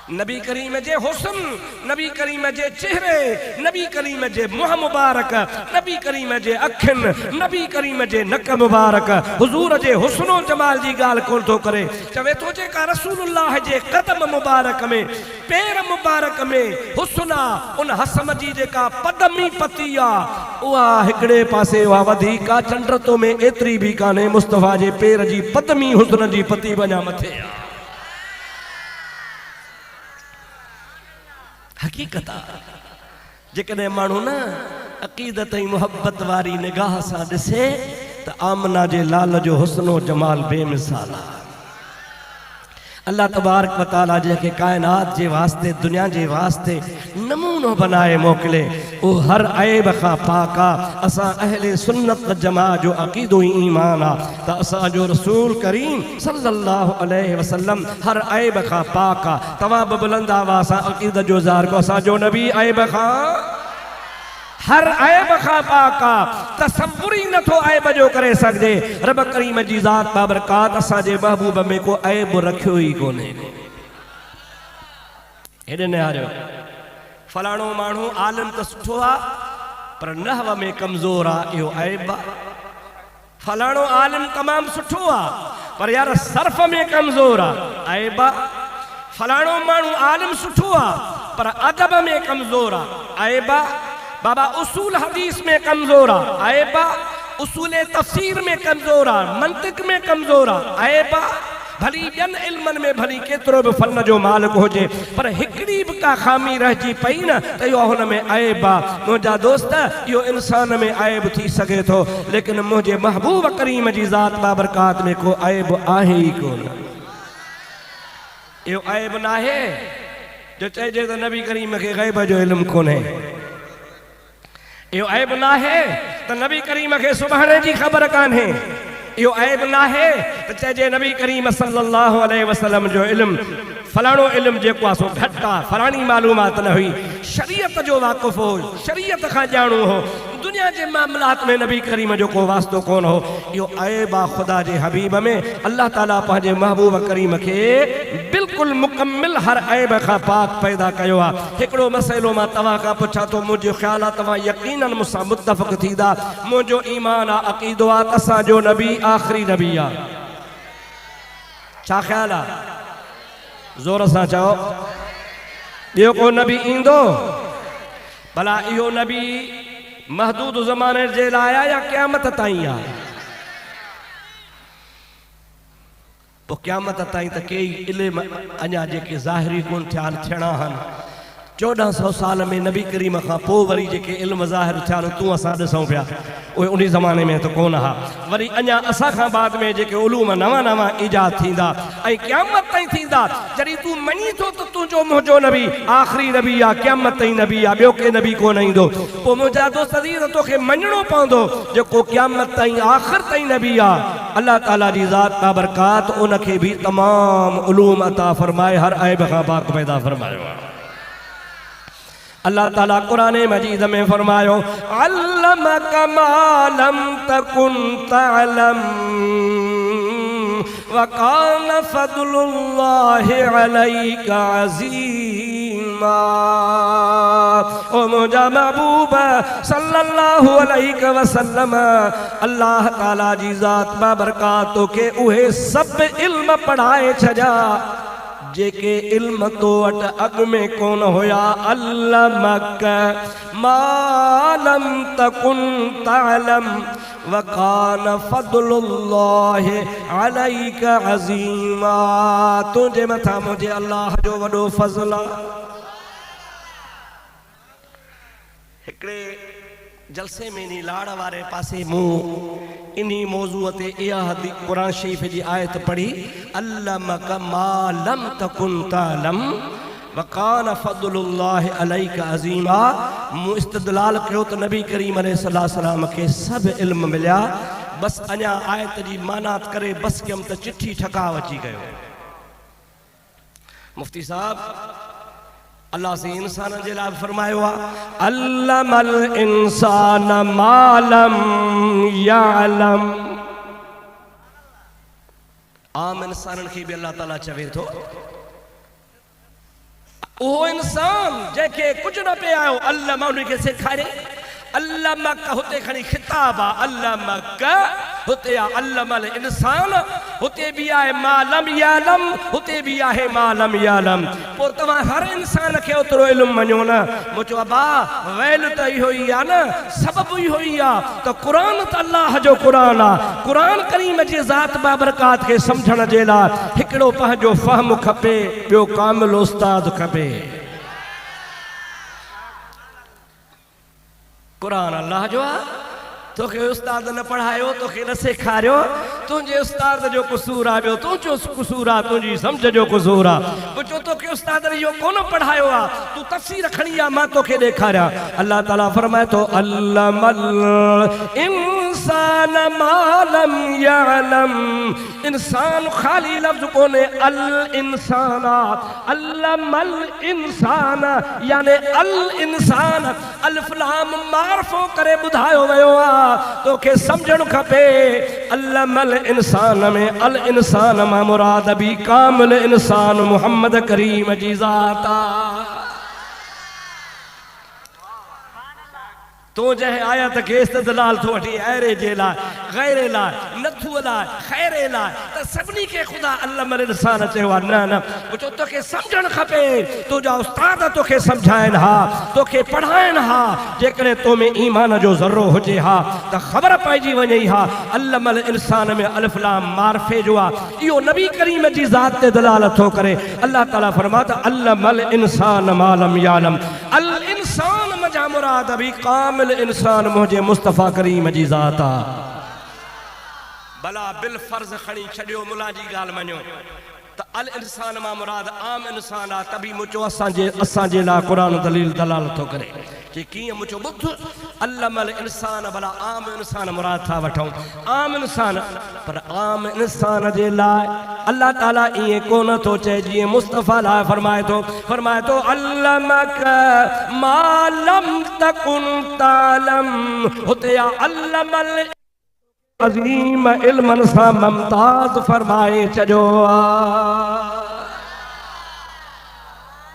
नबी करीम जे हुस्न, नबी करीम जे चेहरे, नबी करीम जे मुंह मुबारक, नबी करीम जे अखियुनि, नबी करीम जे नक मुबारक, हुजूर जे हुस्नो जमाल जी ॻाल्हि कोन थो करे। चवे थो जेका रसूलुल्लाह जे कदम मुबारक में, पेर मुबारक में हुस्न आ, उन हसम जी जेका पदमी पती आ उहा हिकिड़े पासे उहा वधीक आ, चंड तो में एतिरी बि कान्हे। मुस्तफ़ा जे पेर जी पदमी हुस्न जी पती वञा मथे आ। हकीकत जेकॾहिं माण्हू न अक़ीदत ऐं मुहब्बत वारी निगाह सां ॾिसे त आमना जे लाल जो हुस्नो जमाल बेमिसाल आहे। अल्लाह तबारक व तआला जंहिंखे काइनात जे वास्ते, दुनिया जे वास्ते नमूनो बनाए मोकिले, वो हर ऐब खां पाक आहे। असां अहले सुन्नत व जमात जो अक़ीदो ई ईमान आहे त असांजो रसूल करीम सल्लल्लाहु अलैहि वसल्लम हर ऐब खां पाक आहे। तव्हां बि बुलंद आवाज़ सां अक़ीदत जो ज़ाहिर को, असांजो नबी ऐब खां हर ऐब खां पाका तसव्वुर ही नथो ऐब जो करे सघजे। रब करीम जी ज़ात बाबरकात असांजे महबूब में को ऐब रखियो ही कोन्हे। हेॾे निहारियो फलाणो माण्हू आलिम त सुठो आहे पर नहव में कमज़ोर आहे, इहो ऐब आहे। फलाणो आलिम तमाम सुठो आहे पर यार सर्फ में कमज़ोर आहे, ऐब आहे। फलाणो माण्हू आलिम सुठो आहे पर अदब में कमज़ोर आहे, ऐब आहे। बाबा उसूल हदीस में कमज़ोर आहे, ऐब आहे। उसूल तफसीर में कमज़ोर आहे, मंतिक में कमज़ोर आहे, ऐब आहे। भली ॿियनि इल्मनि में भली केतिरो बि फन जो मालिक हुजे पर हिकिड़ी बि का खामी रहिजी पई न त इहो हुन में ऐब आहे। मुंहिंजा दोस्त इहो इंसान में ऐब थी सघे थो लेकिन मुंहिंजे महबूब करीम जी ज़ात बाबरकात में को ऐब आहे ई कोन। इहो ऐब न आहे जो चइजे त नबी करीम खे ग़ैब जो इल्मु कोन्हे। इहो ऐब न आहे त नबी करीम खे सुभाणे जी ख़बर कान्हे। इहो ऐब न आहे त चइजे नबी करीम सल्लल्लाहु अलैहि वसल्लम जो इल्मु फलाणो इल्मु जेको आहे सो घटि आहे, फलाणी मालूमात न हुई। शरीयत जो वाक़ुफ़ हो, शरीयत खां ॼाणू हो, दुनिया जे मामलात में नबी करीम जो को वास्तो कोन हो। इहो ऐब आहे ख़ुदा जे हबीब में। अल्लाह ताला पंहिंजे महबूब करीम खे बिल्कुलु मुकमिल हर ऐब खां पाक पैदा कयो आहे। हिकिड़ो मसइलो मां तव्हां खां पुछां थो, मुंहिंजो ख़्यालु आहे तव्हां यकीनन मूंसां मुतफ़िक़ थींदा। मुंहिंजो ईमान आहे, अक़ीदो आहे त असांजो नबी आख़िरी नबी आहे। छा ख़्यालु आहे? ज़ोर सां चओ। ॿियो को नबी ईंदो? भला इहो नबी महदूद ज़माने जे लाइ आहे या क़यामत ताईं आहे? पोइ क़यामत ताईं त कई इल्म अञा जेके ज़ाहिरी कोन थियणा आहिनि। 1400 साल में नबी करीम खां पोइ वरी जेके इल्म ज़ाहिर थिया तूं असां ॾिसूं पिया उहे उन ज़माने में त कोन हा। वरी अञा असां खां बाद में जेके उलूम नवां नवां ईजाद थींदा ऐं क़यामत ताईं थींदा। जॾहिं तूं मञी थो त तुंहिंजो मुंहिंजो नबी आख़िरी नबी आहे, क़यामत ताईं नबी आहे, ॿियो के नबी कोन ईंदो, पोइ मुंहिंजा दोस्त त तोखे मञणो पवंदो जेको क़यामत ताईं आख़िर ताईं नबी आहे। अल्लाह ताला जी ज़ात बाबरकात उनखे बि तमामु उलूम अता फरमाए, हर ऐब खां पाक पैदा फरमायो आहे। अल्लाह ताला कुरान मजीद में फरमायो अल्लमक मा लम तकुन तअलम व कान फज़लुल्लाहि अलैका अज़ीमा। ओ मुझा महबूब सल्लल्लाहु अलैहि वसल्लम, अल्लाह ताला जी ज़ात बाबरकात के उहे सब इल्म पढ़ाए छजा जेके इल्म तो वट अग में कौन होया। अल्लमक मा लम तकुन तअलम व कान फज़लुल्लाहि अलैका अज़ीमा। तुझे मथा मुझे अल्लाह जो वडो फज़ल आहे। हिकड़े जलसे में नी लाड़ वारे पासे मूं इन्हीं मौजूअ ते इहा हदीस कुरान शरीफ जी आयत पढ़ी अल्लमक मा लम तकुन तअलम व कान फज़लुल्लाहि अलैका अज़ीमा। मूं इस्तदलाल कयो त नबी करीम अलैहिस्सलाम खे सभु इल्म मिलिया, बस अञा आयत जी मानात करे बस कयमि त चिट्ठी ठकाव अची गयो। मुफ्ती साहब अल्लाह से इंसान जे लाइ फरमायो आहे अल्लमल इंसान मा लम यअलम। आम इंसानन खे बि अल्लाह ताला चवे थो उहो इंसान जंहिंखे कुझु न पे आयो अल्लम उनखे सेखारे। अल्लमक हुते खणी खिताब आहे, अल्लमक हुते आहे अल्लमल इंसान, हुते भी आहे मालम यालम, हुते भी आहे मालम यालम। पोइ तव्हां हर इंसान खे ओतिरो इल्मु मञो न। मूं चयो अबा वैल त इहो ई आहे न, सबबु इहो ई आहे त क़ुरान त अल्लाह जो क़ुरान आहे। क़ुरान करीम जी ज़ात बाबरकात खे सम्झण जे लाइ हिकिड़ो पंहिंजो फ़हम खपे, ॿियो कामिल उस्ताद खपे। कुरान अल्लाह जो आहे, तोखे उस्ताद न पढ़ायो, तोखे न सेखारियो, तुंहिंजे उस्ताद जो कसूर आहे, ॿियो तुंहिंजो कसूर आहे, तुंहिंजी सम्झ जो कसूर आहे। पुछो तोखे उस्ताद ने इहो कोन पढ़ायो आहे, तूं तफ़सीर खणी आ, मां तोखे ॾेखारियां। अल्लाह ताला फरमाए थो अल्लमल इंसान मालम यालम। इंसान खाली लफ्ज कोने, अल इंसाना अल्लमल इंसान, यानी अल इंसान अलिफ लाम मार्फो करे बुधायो वयो आ, तोखे समझण खपे अल्लमल इंसान में अल इंसान मा मुराद भी कामिल इंसान मुहम्मद करीम जी ज़ात आ। तो जह आयत के इस्तदलाल तो वठी ऐरे जे लाइ गैरे लाइ नथू लाइ खैरे लाइ त सभिनी खे ख़ुदा अल्लमल इंसान चयो आहे। न न पुछो तोखे सम्झण खपे, तुंहिंजा उस्ताद तोखे सम्झाइनि हा, तोखे पढ़ाइनि हा, जेकॾहिं तो में ईमान जो ज़र्रो हुजे हा त ख़बर पइजी वञे हा अल्लमल इंसान में अलिफ लाम मार्फे जो आहे। इहो नबी करीम जी ज़ात ते दलालत थो करे। अल्लाह ताला फरमाता अल्लमल इंसान मालम यालम। अल इंसान मजा मुराद भी कामिल इंसान मुझे मुस्तफ़ा करीम जी ज़ात आ। भला बिल फर्ज खणी छॾियो मुला जी ॻाल्हि मञो त अल इंसान मां मुराद आम इंसान आ, तभी मुचो असांजे लाइ क़ुरान दलील दलालत थो करे कि कीअं मुचो ॿुध अल्लमल इंसान। भला आम इंसान मुराद था वठूं आम इंसान, पर आम इंसान जे लाइ अल्लाह ताला ईअं कोन थो चए जीअं मुस्तफ़ा लाइ फरमाए थो अल्लमक मा लम तकुन तालम। हुते या अल्लमल अज़ीम इल्मन सां मुमताज़ फरमाए चयो आ।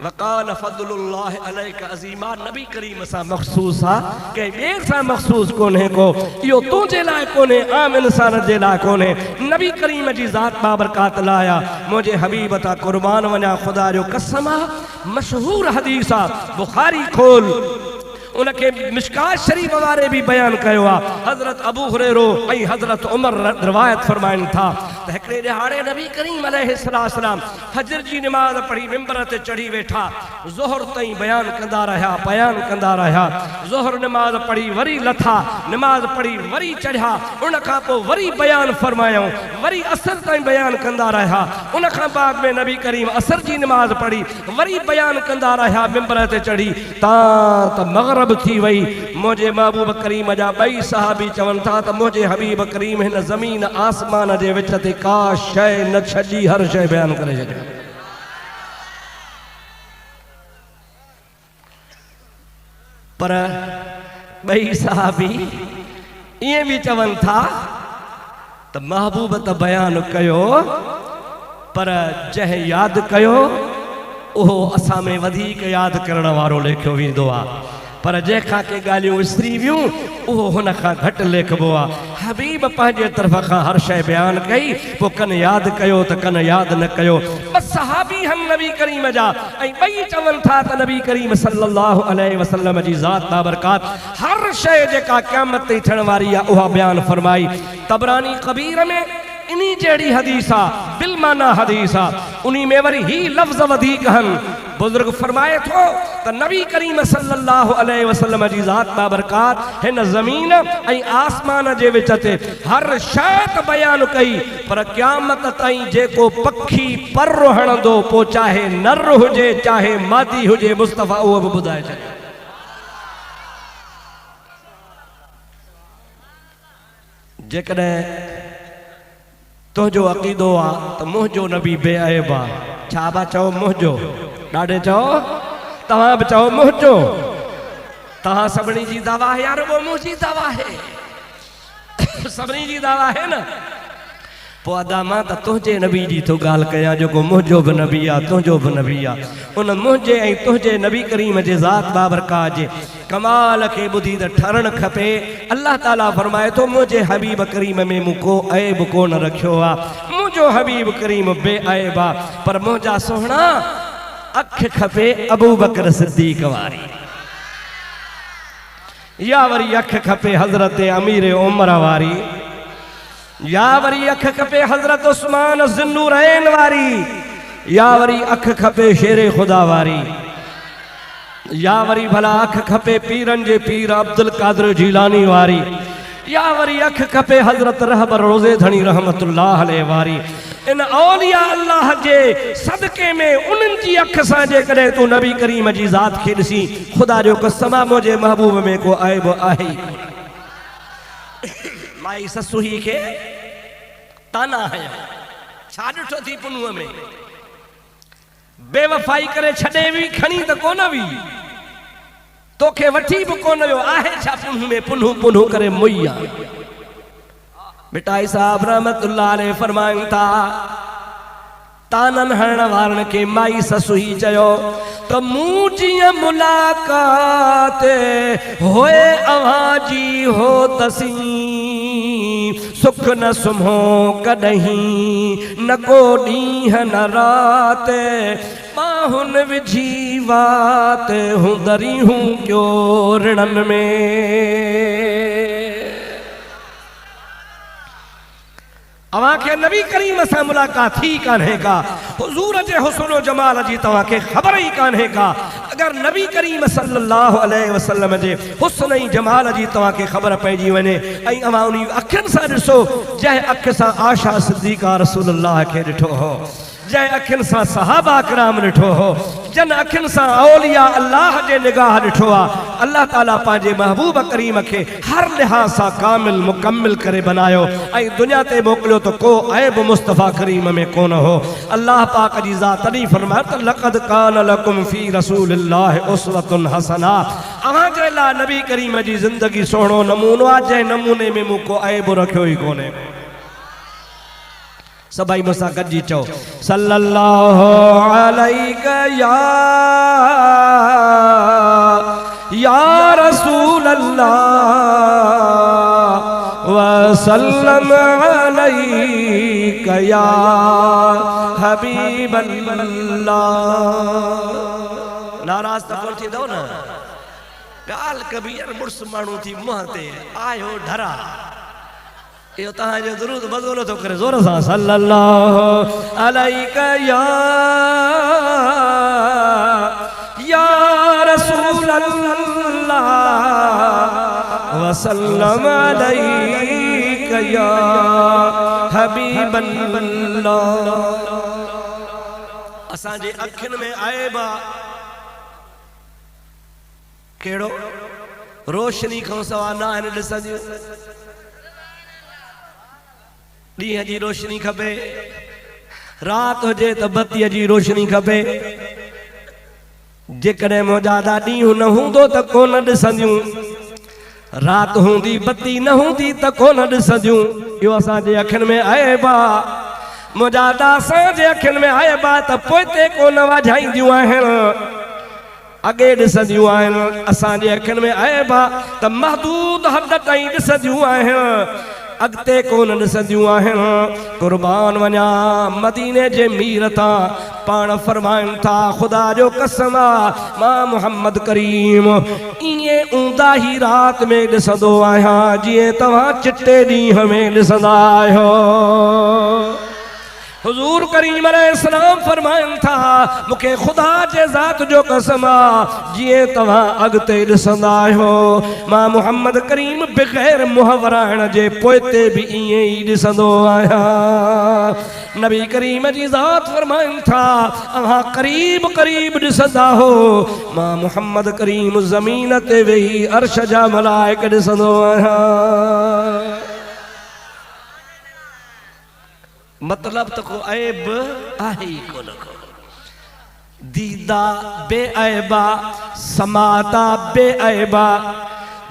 वकान फज़लुल्लाह अलैका अज़ीमा। नबी करीम सां मख़सूस आ, के ॿिए सां मख़सूस कोन्हे को। इहो तुंहिंजे लाइ कोन्हे, आम इंसान जे लाइ कोन्हे, नबी करीम जी ज़ात बाबरकात लाइ आ। मुंहिंजे हबीब तां क़ुर्बान वञा, ख़ुदा जो कसम आ। मशहूर हदीस आ, बुखारी खोल उनके मिशकात शरीफ वारे भी बयान कयो आ। हज़रत अबू हुरैरो ऐं हज़रत उमर रिवायत फरमाइनि था त हिकिड़े ॾिहाड़े नबी करीम अलैहिस्सलाम फजर जी नमाज़ पढ़ी मिंबर ते चढ़ी वेठा, ज़ोहर ताईं बयान कंदा रहिया। ज़ोहर नमाज़ पढ़ी वरी लथा, नमाज़ पढ़ी वरी चढ़िया, उन खां पोइ वरी बयान फरमायूं, वरी असर ताईं बयान कंदा रहिया। उन खां बाद में नबी करीम असर जी नमाज़ पढ़ी वरी बयान कंदा रहिया, मिंबर ते चढ़ी त मग़रिब थी वई। मुझे महबूब करीम जा ॿई सहाबी चवनि था त मुझे हबीब करीम हिन ज़मीन आसमान जे विच ते का शइ न छॾी, हर शइ बयान करे छॾी। पर ॿई सहाबी ईअं बि चवनि था त महबूब त बयान कयो, पर जंहिं यादि कयो उहो असां में वधीक यादि करण वारो लेखियो वेंदो आहे, पर जंहिंखां के ॻाल्हियूं विसरी वियूं उहो हुन खां घटि लेखबो आहे। हबीब पंहिंजे तरफ़ खां हर शइ बयानु कई, पोइ कन यादि कयो त कन यादि न कयो। बस सहाबी हम नबी करीम जा, ऐं ॿई चवनि था त नबी करीम सल्लल्लाहु अलैहि वसल्लम जी ज़ात बाबरकात हर शइ जेका क़यामत ताईं थियण वारी आहे उहा बयानु फरमाई। तबरानी कबीर में इन्ही जहिड़ी हदीस आहे, बिलमाना हदीस आहे, उन्ही में वरी ही लफ़्ज़ वधीक आहिनि। बुज़ुर्ग फरमाए थो त नबी करीम सल्लल्लाहु अलैहि वसल्लम जी ज़ात बाबरकात हिन ज़मीन ऐं आसमान जे विच ते हर शइ त बयानु कई, पर क़यामत ताईं जेको पखी पर हणंदो, पोइ चाहे नर हुजे चाहे मादी हुजे, मुस्तफ़ा उहो बि ॿुधाए छॾियो। जेकॾहिं तुंहिंजो अक़ीदो आहे त मुंहिंजो नबी बेअयब आहे, छा बा चओ मुंहिंजो, ॾाढे चओ, तव्हां बि चओ मुंहिंजो, तव्हां सभिनी जी दावा आहे यार, वो मुंहिंजी दावा आहे, सभिनी जी दावा आहे न। पोइ अदा मां त तुंहिंजे नबी जी थो ॻाल्हि कयां, जेको मुंहिंजो बि नबी आहे, तुंहिंजो बि नबी आहे। उन मुंहिंजे ऐं तुंहिंजे नबी करीम जे ज़ात बाबरकात जे कमाल खे ॿुधी त ठरणु खपे। अल्लाह ताला फरमाए थो मुंहिंजे हबीब करीम में मूं को ऐब कोन रखियो आहे, मुंहिंजो हबीब करीम बेअयब आहे, पर मुंहिंजा सुहिणा अखि खपे अबू बकर सिद्दीक़ वारी, या वरी अखि खपे हज़रत अमीर उमर वारी, या वरी अख खपे हज़रत उस्मान ज़ुन्नूरैन वारी, या वरी अख खपे शेरे खुदा वारी, या वरी भला अख खपे पीरन जे पीर अब्दुल कादिर जीलानी वारी, या वरी अख खपे हज़रत रहबर रोज़े धनी रहमतुल्लाह अलैहि वारी। इन औलिया अल्लाह जे सदके में उन्हनि जी अख सां जेकॾहिं तूं नबी करीम जी ज़ात खे ॾिसी, ख़ुदा जो कसम आहे मुंहिंजे महबूब में को ऐब आहे। माई ससुही के ताना हया छा ॾिठो थी पुनूअ में बेवफाई करे छॾे भी खणी त कोन वी तोखे वठी भी कोन वियो आहे छा पुनूह में पुनूह पुनूह करे मुइया बेटा साहब रहमतुल्लाह अलैह फरमाइनि था तानन हरण वारन के माई ससुही चयो तो मूं जिया मुलाकात होए अवां जी हो तसी सुख न सुम्हो कॾहिं न को ॾींहं न रात बाहुन विझी वात हूं दरी हूं क्यों ऋणन में अवां के नबी करीम से मुलाकात थी कान्हे का हुजूर जे हुस्न जमाल जी तवां के खबर ही कान्हे का अगर नबी करीम सल्लल्लाहु अलैहि वसल्लम जे हुस्न ही जमाल जी तवां के खबर पइजी वने ऐं अवां उन अखिन सा ॾिसो जंहिं अख सा आशा सिद्दीका रसूलुल्लाह के ॾिठो हो जंहिं अखिन सा सहाबा किराम ॾिठो हो जन अखिन सा औलिया अल्लाह जे निगाह ॾिठो आ अल्लाह ताला पंहिंजे महबूब करीम के हर लिहाज सा कामिल मुकम्मिल करे बनायो ऐं दुनिया ते मोकिलियो तो को ऐब मुस्तफ़ा करीम में कोन हो अल्लाह पाक जी ज़ात तॾहिं फरमायो त लक़द कान लकुम फी रसूलिल्लाहि उस्वतुन हसना अवां जे लाइ नबी करीम जी ज़िंदगी सुहिणो नमूनो आहे जंहिं नमूने में मूं को ऐब रखियो ई कोन्हे सबाई मुसा गजी चो सल्लल्लाहु अलैहि या रसूल अल्लाह व सल्लम अलैहि या हबीब अल्लाह नाराज त कोन थींदो न गाल कबीर मुर्स माण्हू थी मुंह ते आयो ढरा यो तहां जो दुरूद बदलो तो करे जोर सा सल्लल्लाहु अलैहि या रसूल अल्लाह व सल्लम अलैहि या हबीब अल्लाह असा जे अखिन में आएबा केड़ो रोशनी को सवा ना है ॾिसंदियूं ॾींहं जी रोशनी खपे रात हुजे तो बत्तीअ जी रोशनी खपे जेकॾहिं मौजादा ॾींहुं न हूंदो त कोन ॾिसंदियूं रात हूंदी बत्ती न हूंदी त कोन ॾिसंदियूं इहो असांजे अखियुनि में आएबा मौजादा असांजे अखियुनि में आएबा त पोइते कोन वाझाईंदियूं आहिनि अॻे ॾिसंदियूं आहिनि असांजे अखियुनि में आएबा त महदूद हद ताईं ॾिसंदियूं आहिनि अगते कोन ॾिसंदियूं आहिनि कुर्बान वञा मदीने जे मीर तां पाण फरमाइनि था ख़ुदा जो कसम आहे मां मुहम्मद करीम ईअं ऊंदा ही रात में ॾिसंदो आहियां जीअं तव्हां चिटे ॾींहं में ॾिसंदा आहियो हुजूर करीम अलैहिस्सलाम फरमाइनि था मूंखे ख़ुदा जे ज़ात जो कसम आहे जीअं तव्हां अॻिते ॾिसंदा आहियो मां मुहम्मद करीम बग़ैर मुंहुं वराइण जे पोइते बि ईअं ई ॾिसंदो आहियां नबी करीम जी ज़ात फरमाइनि था अव्हां क़रीब क़रीब ॾिसंदा हो मां मुहम्मद करीम ज़मीन ते वेही अर्श जा मलाइक ॾिसंदो आहियां मतलब तो को ऐब आहे ही कोन को दीदा बेऐबा समाता बेऐबा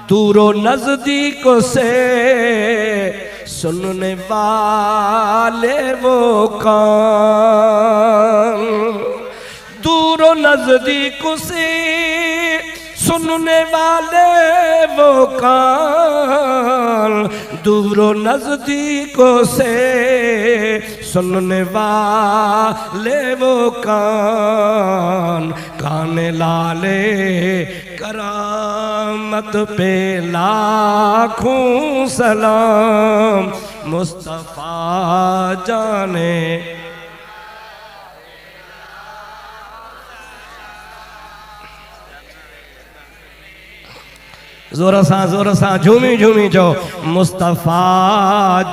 दूरो नजदीकों से सुनने वाले वो कान दूरो नजदीकों से सुनने वाले वो कान दूरो नजदीकों से सुनने वाले वो कान काने लाले करामत पे लाखों सलाम मुस्तफा जाने जोर सा झूमी झूमी जो मुस्तफ़ा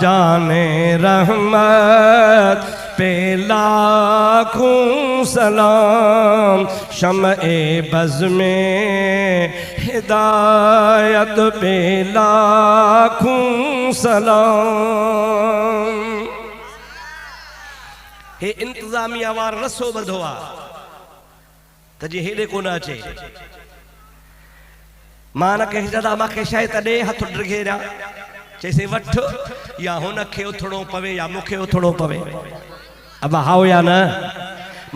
जाने रहमत पे लाखों सलाम, शम्ए बज़ में हिदायत पे लाखों सलाम। हे इंतजामिया वार रसो बधो आ त जे हेॾे कोन अचे। मां न कंहिं दादा मूंखे शइ त ॾे, हथ ड्रिघेरिया, चइसि वठ, या हुनखे उथणो पवे या मूंखे उथणो पवे। अब हाओ या न,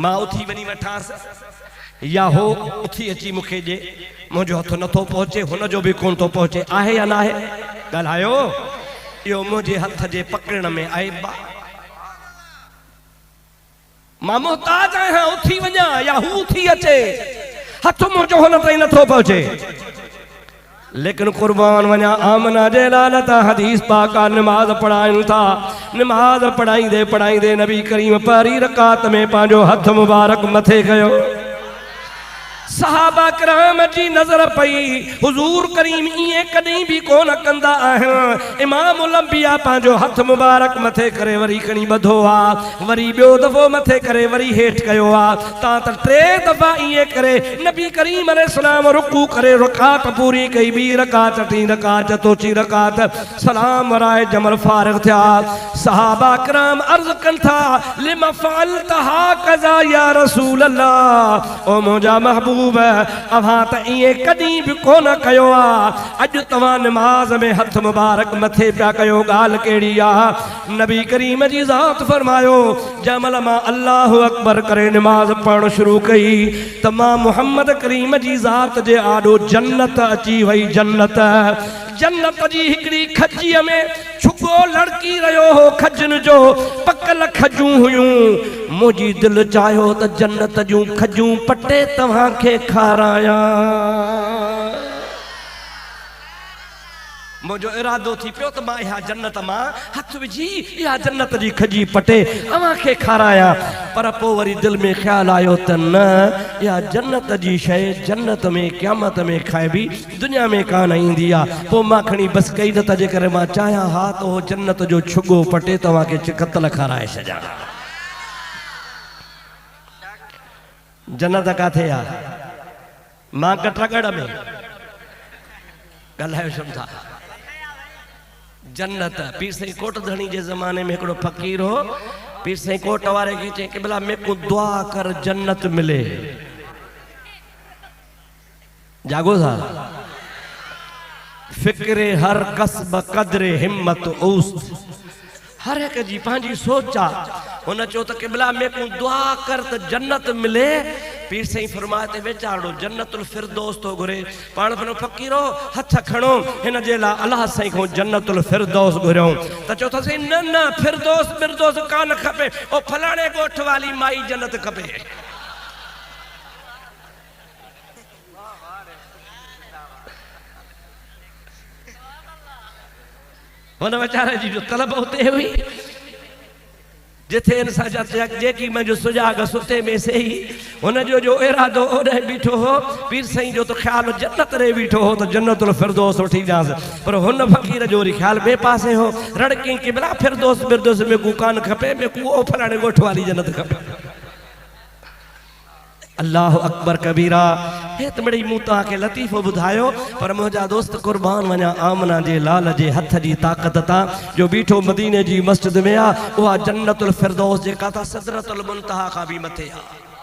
मां उथी वञी वठांसि या हो उथी अची मूंखे ॾे। मुंहिंजो हथ नथो पहुचे, हुनजो बि कोन थो पहुचे, आहे या न आहे? ॻाल्हायो। इहो मुंहिंजे हथ जे पकड़ण में आहे बा। मां मोहताज आहियां, उथी वञा या हू उथी अचे, हथ मुंहिंजो हुन ताईं नथो पहुचे। लेकिन कुर्बान वञा आमना जे लाल ता हदीस पाक नमाज पढ़ायूं था। नमाज पढ़ाईंदे पढ़ाईंदे नबी करीम पहिरीं रकात में पंहिंजो हथ मुबारक मथे कयो। सहाबा किराम जी नज़र पई, हुजूर करीम इएं कॾहिं बि कोन कंदा आहिनि। इमामुल अंबिया पंहिंजो हथ मुबारक मथे करे वरी खणी ॿधो आहे, वरी ॿियो दफ़ो मथे करे वरी हेठि कयो आहे। तव्हां त 3 दफ़ा इएं करे नबी करीम अलैहिस्सलाम रुकू करे रकात पूरी कई। ॿी रकात, टीं रकात, चोथीं रकात, सलाम वराए जमल फारिग थिया। सहाबा किराम अर्ज़ कनि था, लिमा फ़अल्त हाकज़ा या रसूल अल्लाह, ओ मुंहिंजा महबूब अवां त इएं कॾहिं बि कोन कयो आहे। अॼु तव्हां नमाज़ में हथ मुबारक मथे पिया कयो, ॻाल्हि कहिड़ी आहे? नबी करीम जी ज़ात फरमायो, जंहिंमहिल मां अल्लाहु अकबर करे नमाज़ पढ़णु शुरू कई त मां मुहम्मद करीम जी ज़ात जे आॾो जन्नत अची वई। जन्नत जी हिकिड़ी खजीअ में छुगो लड़की रहियो हो, खजनि जो पकल खजूं हुयूं। मुंहिंजी दिलि चाहियो त जन्नत जूं खजूं पटे तव्हांखे खारायां। मुंहिंजो इरादो थी पियो त मां इहा जन्नत मां हथ विझी इहा जन्नत जी खजी पटे अव्हांखे खारायां। पर पोइ वरी दिलि में ख़्यालु आयो त न, इहा जन्नत जी शइ जन्नत में क़यामत में खाइबी, दुनिया में कान ईंदी आहे। पोइ मां खणी बसि कई त जेकर मां चाहियां हा त उहो जन्नत जो छुगो पटे तव्हांखे चिकतल खाराए छॾियां। जन्नत काथे आहे? मां कटरागढ़ में। ॻाल्हायो सम्झा। जन्नत पीर साईं कोटधणी जे ज़माने में हिकिड़ो फ़कीर हो। पीर साईं कोट वारे खे चई कि भला मेरे को दुआ कर जन्नत मिले। जागो था। फिक्रे हर कसब कदरे हिम्मत उस, हर एक जी पंहिंजी सोच आहे। हुन चयो त कि भला मेरे को दुआ कर त जन्नत मिले। पीर साईं फरमाए ते वेचारो जन्नतुल फिरदौस तो घुरे। पाण भनो फ़कीरो हथ खणो, हिन जे लाइ अलाह साईं खां जन्नतुल फिरदौस घुरियऊं। त चयो त साईं न न, फिरदौस कान खपे, ओ फलाणे ॻोठ वाली माई जन्नत खपे। हुन वीचारे जी जो तलब उते हुई जिथे इंसान जेकी मुंहिंजो सुजाग सुते में सही। हुनजो जो इरादो ओॾे बीठो हो, पीर साईं जो त ख़्यालु जन्नत ॾे बीठो हो त जन्नतुल फिरदौस वठी ॾियांसि। पर हुन फ़कीर जो वरी ख़्यालु ॿिए पासे हो। रड़की कि भला फिरदौस में को कान खपे, में को फलाणे ॻोठ वाली जन्नत खपे। अल्लाह अकबर कबीरा। हे त मिड़ई मूं तव्हांखे लतीफ़ो ॿुधायो, पर मुंहिंजा दोस्त कुर्बान वञा आमना जे लाल जे हथ जी ताक़त तां जो बीठो मदीने जी मस्जिद में आहे, उहा जन्नतुल फिरदौस जेका त सिदरतुल मुंतहा खां बि मथे आहे।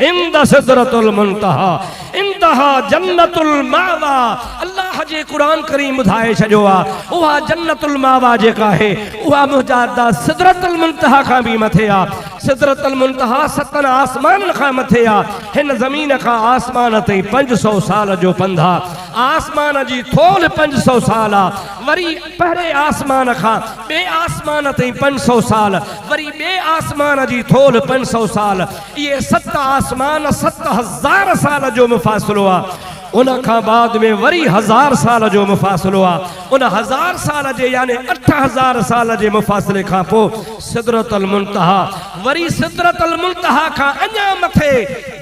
इंद सिदरतुल मुंतहा इंतहा जन्नतुल मावा। अल्लाह जे कुरान करीम ॿुधाए छॾियो आहे, उहा जन्नतुल मावा जेका आहे उहा मुंहिंजा सिदरतुल मुंतहा खां बि मथे आहे। सिदरतुल मुंतहा 7 आसमान खां मथे आहे। हिन ज़मीन खां आसमान ताईं 500 साल जो पंध आहे। आसमान जी थोल 500 साल आहे। वरी पहिरें आसमान खां ॿिए आसमान ताईं 500 साल, वरी ॿिए आसमान जी थोल 500 साल। इहे 7 आसमान 7000 साल जो मुफ़ासिलो आहे। उन खां बाद में वरी 1000 साल जो मुफ़ासिलो आहे। उन 1000 साल जे यानी 8000 साल जे मुफ़ासिले खां पोइ सिदरतुल मुंतहा। वरी सिदरतुल मुंतहा खां अञा मथे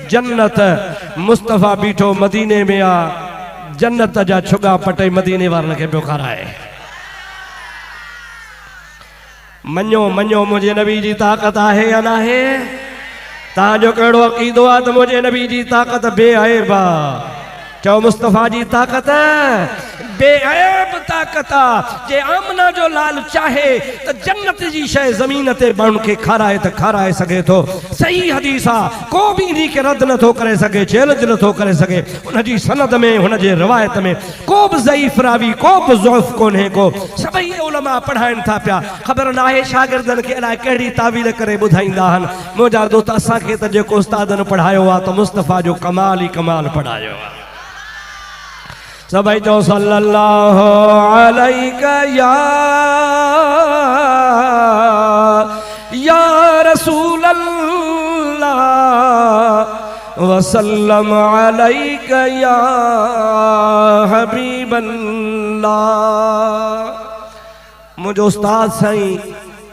जन्नत। मुस्तफ़ा बीठो मदीने में आहे, जन्नत जा छुगा पटे मदीने वारनि खे पियो खाराए। मञो मञो मुझे नबी जी ताकत है या ना है। ताजो कड़ो अकीदो आ तो मुझे नबी जी ताकत बेअब चो मुस्तफा जी ताकत बेअब ताकत जे आमना जो लाल चाहे तो जन्नत जी शय जमीन ते बण के खाराए तो खाराए सके तो। सही हदीस आ को भी नी के रद्द न थो करे सके चैलेंज न थो करे सके। उन जी सनद में उन जे रिवायत में को भी ज़ईफ रावी को भी ज़ौफ़ कोन्हे को। सभई उलमा पढ़ाइन था पिया खबर ना है शागिर्दन के अलाए केड़ी तावील करे बुधाइंदा हन। मोजा दोस्त असा के त जेको उस्तादन पढ़ायो आ तो मुस्तफा जो कमाल ही कमाल पढ़ायो आ। सभई जो सल्लल्लाहु अलैहि या रसूल अल्लाह वसल्लम अलैका या हबीब अल्लाह। मुझो उस्ताद साईं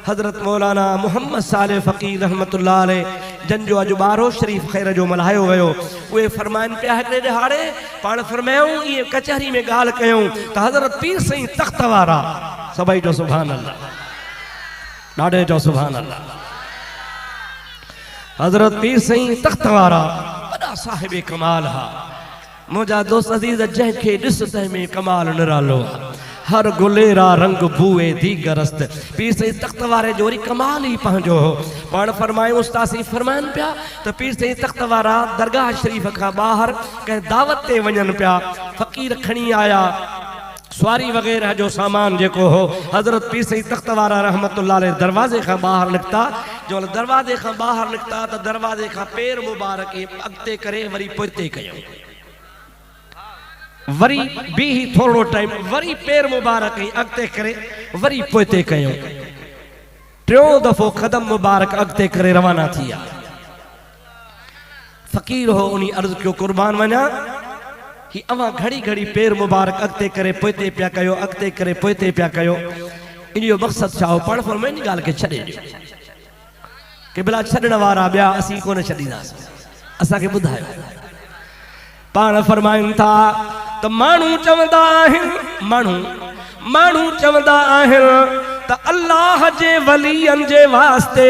हजरत मौलाना मोहम्मद साले फ़कीर रहमतुल्लाह अलैह जन जो अज बारो शरीफ खैर जो मल्हायो वयो वे फरमान पे हिकिड़े दिहाड़े पाण फरमायूं ये कचहरी में गाल कयूं त हजरत पीर साईं तख्त वारा सभई जो सुभान अल्लाह ॾाढे जो सुभान अल्लाह। हजरत पीर साईं तख्त वारा वॾा साहिब कमाल हा। मुंहिंजा दोस्त अज़ीज़ जंहिंखे ॾिस तंहिं में कमाल निरालो हर गुलेरा रंग बूए दीगरस्त। पीर साईं तख्त वारे जो वरी कमाल ही पंहिंजो हो। पाण फरमायूं उस्ताद साईं फरमाइनि पिया त पीर साईं तख्त वारा दरगाह शरीफ खां ॿाहिरि कंहिं दावत ते वञनि पिया। फ़कीर खणी आया सवारी वग़ैरह जो सामान जेको हो। हज़रत पीर साईं तख्त वारा रहमतुल्लाह अलैह दरवाज़े खां ॿाहिरि निकिता। जो दरवाज़े खां ॿाहिरि निकिता त दरवाज़े खां पेर मुबारक अॻिते करे वरी पोइते कयूं वरी भी थोड़ो टाइम वरी पेर मुबारक अॻिते करे वरी पोइते कयूं। टियों दफ़ो क़दम मुबारक अॻिते करे रवाना थी विया। फ़कीर हो उन्हीं अर्ज़ कयो कुर्बान वञा ही अवां घड़ी घड़ी पेर मुबारक अॻिते करे पोइते पिया कयो अॻिते करे पोइते पिया कयो। इन जो मक़सदु छा हो? पाण फरमाइनि इन ॻाल्हि खे छॾे ॾियो कि भला छॾण वारा ॿिया असीं कोन छॾींदासीं असांखे ॿुधायो। पाण फरमाइनि था त माण्हू चवंदा आहिनि माण्हू चवंदा आहिनि त अल्लाह जे वलियन जे वास्ते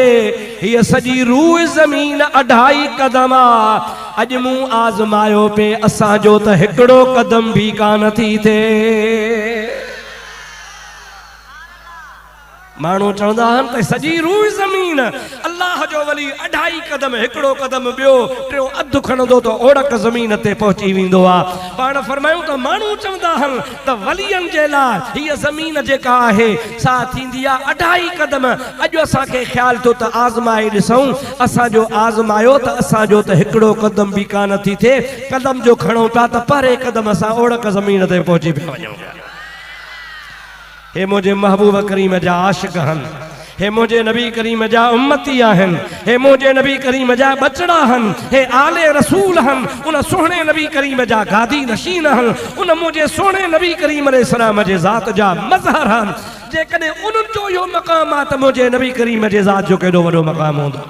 हीअ सॼी रूह ज़मीन 2.5 कदम आ। अॼु मूं आज़मायो पे असांजो त हिकिड़ो कदम भी कान थी थिए। माण्हू चवंदा आहिनि त सॼी रूह ज़मीन अल्लाह जो वली 2.5 कदम हिकिड़ो कदम ॿियो टियों अधु खणंदो त ओड़क ज़मीन ते पहुची वेंदो आहे। पाण फरमायूं त माण्हू चवंदा आहिनि त वलियनि जे लाइ हीअ ज़मीन जेका आहे सा थींदी आहे 2.5 कदम। अॼु असांखे ख़्यालु थियो त आज़माए ॾिसूं असांजो आज़मायो त असांजो त हिकिड़ो कदम भी कान थी थिए। कदम जो खणूं पिया त परे कदम असां ओड़क ज़मीन ते पहुची पिया वञूं। हे मुझे महबूब करीम जा आशिक हन हे मुझे नबी करीम जा उम्मती आहन हे मुझे नबी करीम जा बचड़ा हन हे आले रसूल हन उन सोहणे नबी करीम जा गादी नशीन हन उन मुझे सोहणे नबी करीम अलैहि सलाम जे ज़ात जा मज़हर हन। जे कने उन्हनि जो यो मक़ाम आ त मुझे नबी करीम जे ज़ात जो केॾो वॾो मक़ाम हूंदो।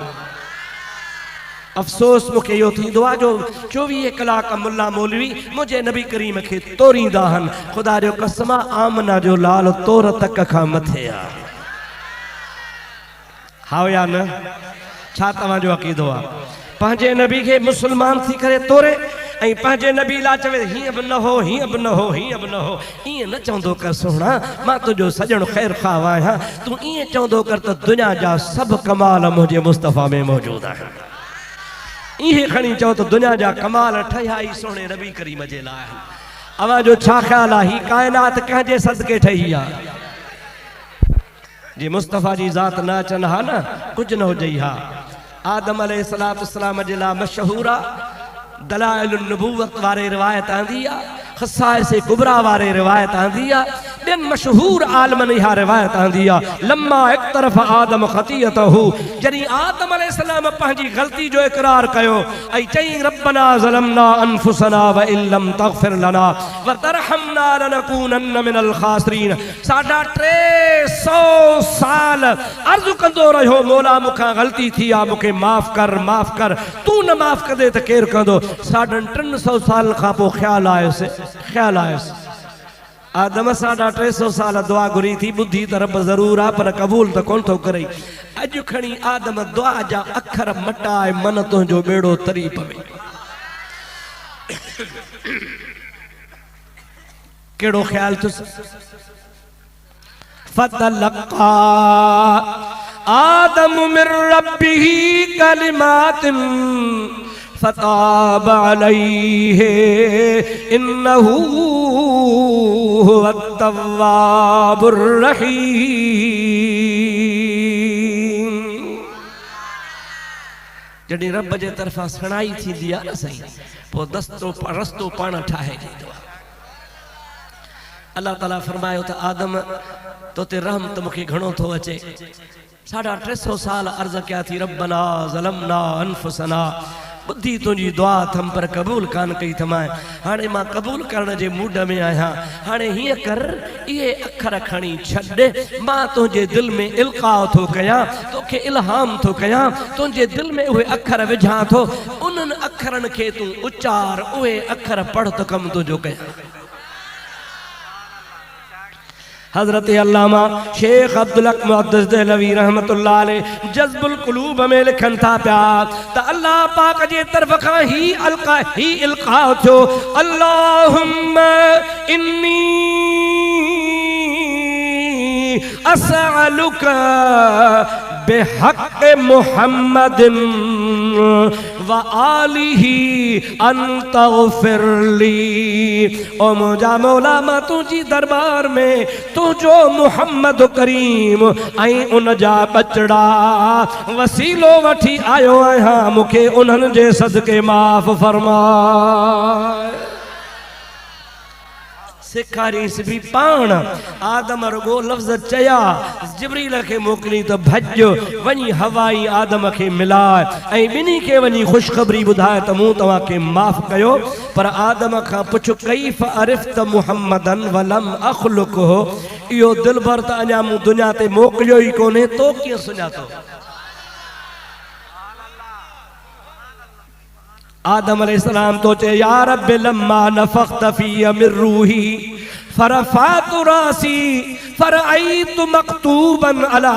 अफ़सोस मूंखे इहो थींदो आहे जो 24 कलाक मुल्ला मौलवी मुझे नबी करीम खे तोरींदा आहिनि। ख़ुदा जो कसम आमना जो लाल तोर तक खां मथे आहे। हाओ या न? छा तव्हांजो अक़ीदो आहे? पंहिंजे नबी खे मुस्लमान थी करे तोरे ऐं पंहिंजे नबी लाइ चवे हीअं बि न हो हीअं बि न हो हीअं बि न हो। ईअं न चवंदो कर सोहणा मां तुंहिंजो सॼण ख़ैर ख़्वाह आहियां। तूं ईअं चवंदो कर त दुनिया जा सभु कमाल मुंहिंजे मुस्तफ़ा में मौजूदु आहिनि। इहे खणी चओ त दुनिया जा कमाल ठहिया ई सोहणे नबी करीम जे लाइ आहिनि। अवां जो छा ख़्याल आहे? ही काइनात कंहिंजे सदके ठही आहे? जी मुस्तफ़ा जी ज़ात न अचनि हा न कुझु न हुजे हा। आदम अलैहिस्सलाम जे लाइ मशहूर आहे दलाइल नबूवत वारे रिवायत आंदी आहे खसाइस कुबरा वारे रिवायत आंदी आहे। ॿियनि मशहूर आलमनि इहा रिवायत आंदी आहे लम्मा एक तरफ़ आदम ख़तीअतहू जॾहिं आदम अलैहिस्सलाम पंहिंजी ग़लती जो इक़रार कयो ऐं चई रब्बना ज़लमना अनफुसना व इन लम तग़फिर लना व तरहमना लनकूनन्न मिनल ख़ासिरीन। 350 साल अर्ज़ु कंदो रहियो मौला मूंखां ग़लती थी आहे मूंखे माफ़ कर तूं न माफ़ कंदे त केरु कंदो। 350 साल खां पोइ ख़्यालु आयुसि आदम 350 साल दुआ घुरी थी बुद्धि तरफ जरूर आ पर कबूल तो कोन थो करे। अज खणी आदम दुआ जा अखर मटाए मन तो जो बेड़ो तरी पवे। केड़ो ख्याल तुस फतलक़ा आदम मिर रब्बिही कलिमातिन फताब अलैहि इन्नहू हुवत-तव्वाबुर रहीम। जॾहिं रब जे तरफ़ां सणाई थींदी आहे न सही पोइ रस्तो पाण ठाहे ॾींदो आहे। अल्लाह ताला फरमायो त आदम तो ते रहम त मूंखे घणो थो अचे। 350 साल अर्ज़ कया थी रब्बना ज़लमना अनफुसना बुद्धि तुंहिंजी दुआ थम पर कबूल कान कई थमाए। हाणे मां कबूल करण जे मूड में आहियां। हाणे हीअं कर इहे अखर खणी छॾ मां तुंहिंजे दिलि में इल्क़ा थो कयां तोखे इल्हाम थो कयां तुंहिंजे दिलि में उहे अखर विझां थो उन्हनि अखरनि खे तूं उचार उहे अखर पढ़ त कमु तुंहिंजो कयां। हजरत अल्लामा शेख अब्दुल हक मुहद्दिस देहलवी रहमतुल्लाह अलैह जज्बुल कुलूब में लिखन था प्या त अल्लाह पाक जे तरफ खां ही इल्का थियो अल्लाहुम्मा इन्नी असअलुका बेहक़ मुहम्मदिन व आलिही अन तग़फिरली। ओ मुझा मौला मां तुझी दरबार में तुझो मुहम्मद करीम ऐं उन जा बचड़ा वसीलो वठी आयो आहियां मूंखे उन्हनि जे सदके माफ़ फरमाए। सेखारीस भी पाण आदम रुगो लफ्ज़ चया जिब्रील के मोकली तो भज वनी हवाई आदम के मिलाए ऐं बिनी के वनी खुशखबरी बुधाए त मूं तवा के माफ़ कयो। पर आदम का पुछ कैफ अरिफ्त मुहम्मदन वलम अखलुकहु इहो दिल भर त अञा मूं दुनिया ते मोकलियो ई कोने तो कीअं सुञातो। आदम अलैहिस्सलाम तो चे या रब लम्मा नफख्त फीय मिर रूही फरफातु रासी फरअयतु मक्तूबन अला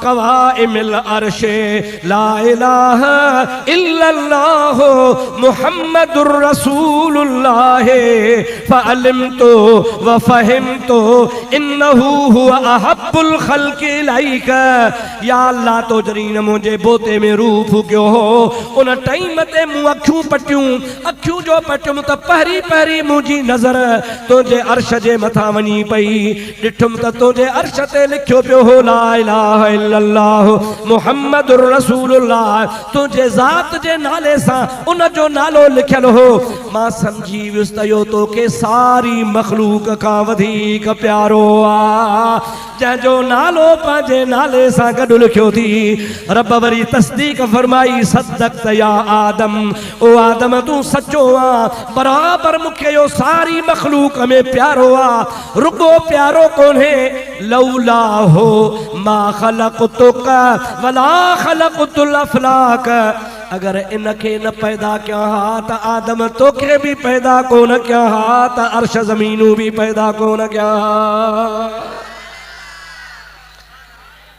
कवाइमिल अर्शे ला इलाहा इल्लल्लाह मुहम्मदुर रसूलुल्लाह फअलिमतु व फहिमतु इन्नहु हुवा अहब्बुल खल्क़ि इलैका। या अल्लाह तो जरीन मुझे बोते में रूह फूकियो हो उन टाइम ते मूं अखियूं पटियूं अखियूं जो पटियुम त पहरी पहरी मुंहिंजी नज़र तुझे अर्श जे मथा वनी पई डिठुम त तुझे अर्श ते लिखियो पियो हो ला इलाहा इल्लल्लाह मुहम्मदुर रसूलुल्लाह तुझे ज़ात जे नाले सां उन जो नालो लिखियल हो। मां समझी वियुसि त इहो तोखे सारी मखलूक खां वधीक प्यारो आ जंहिंजो नालो पंहिंजे नाले सां गॾु लिखियो थी। रब वरी तस्दीक फरमाई सदक़त या आदम ओ आदम तूं सचो आ बराबर मूंखे इहो सारी मखलूक में प्यारो आ रुगो प्यारो कोन्हे लौला हो मा खलक़तुक वला खलक़तुल अफलाक। अगर इनके न पैदा क्या हा त आदम तोखे भी पैदा कोन क्या हा त अर्श ज़मीनू भी पैदा कोन क्या हा।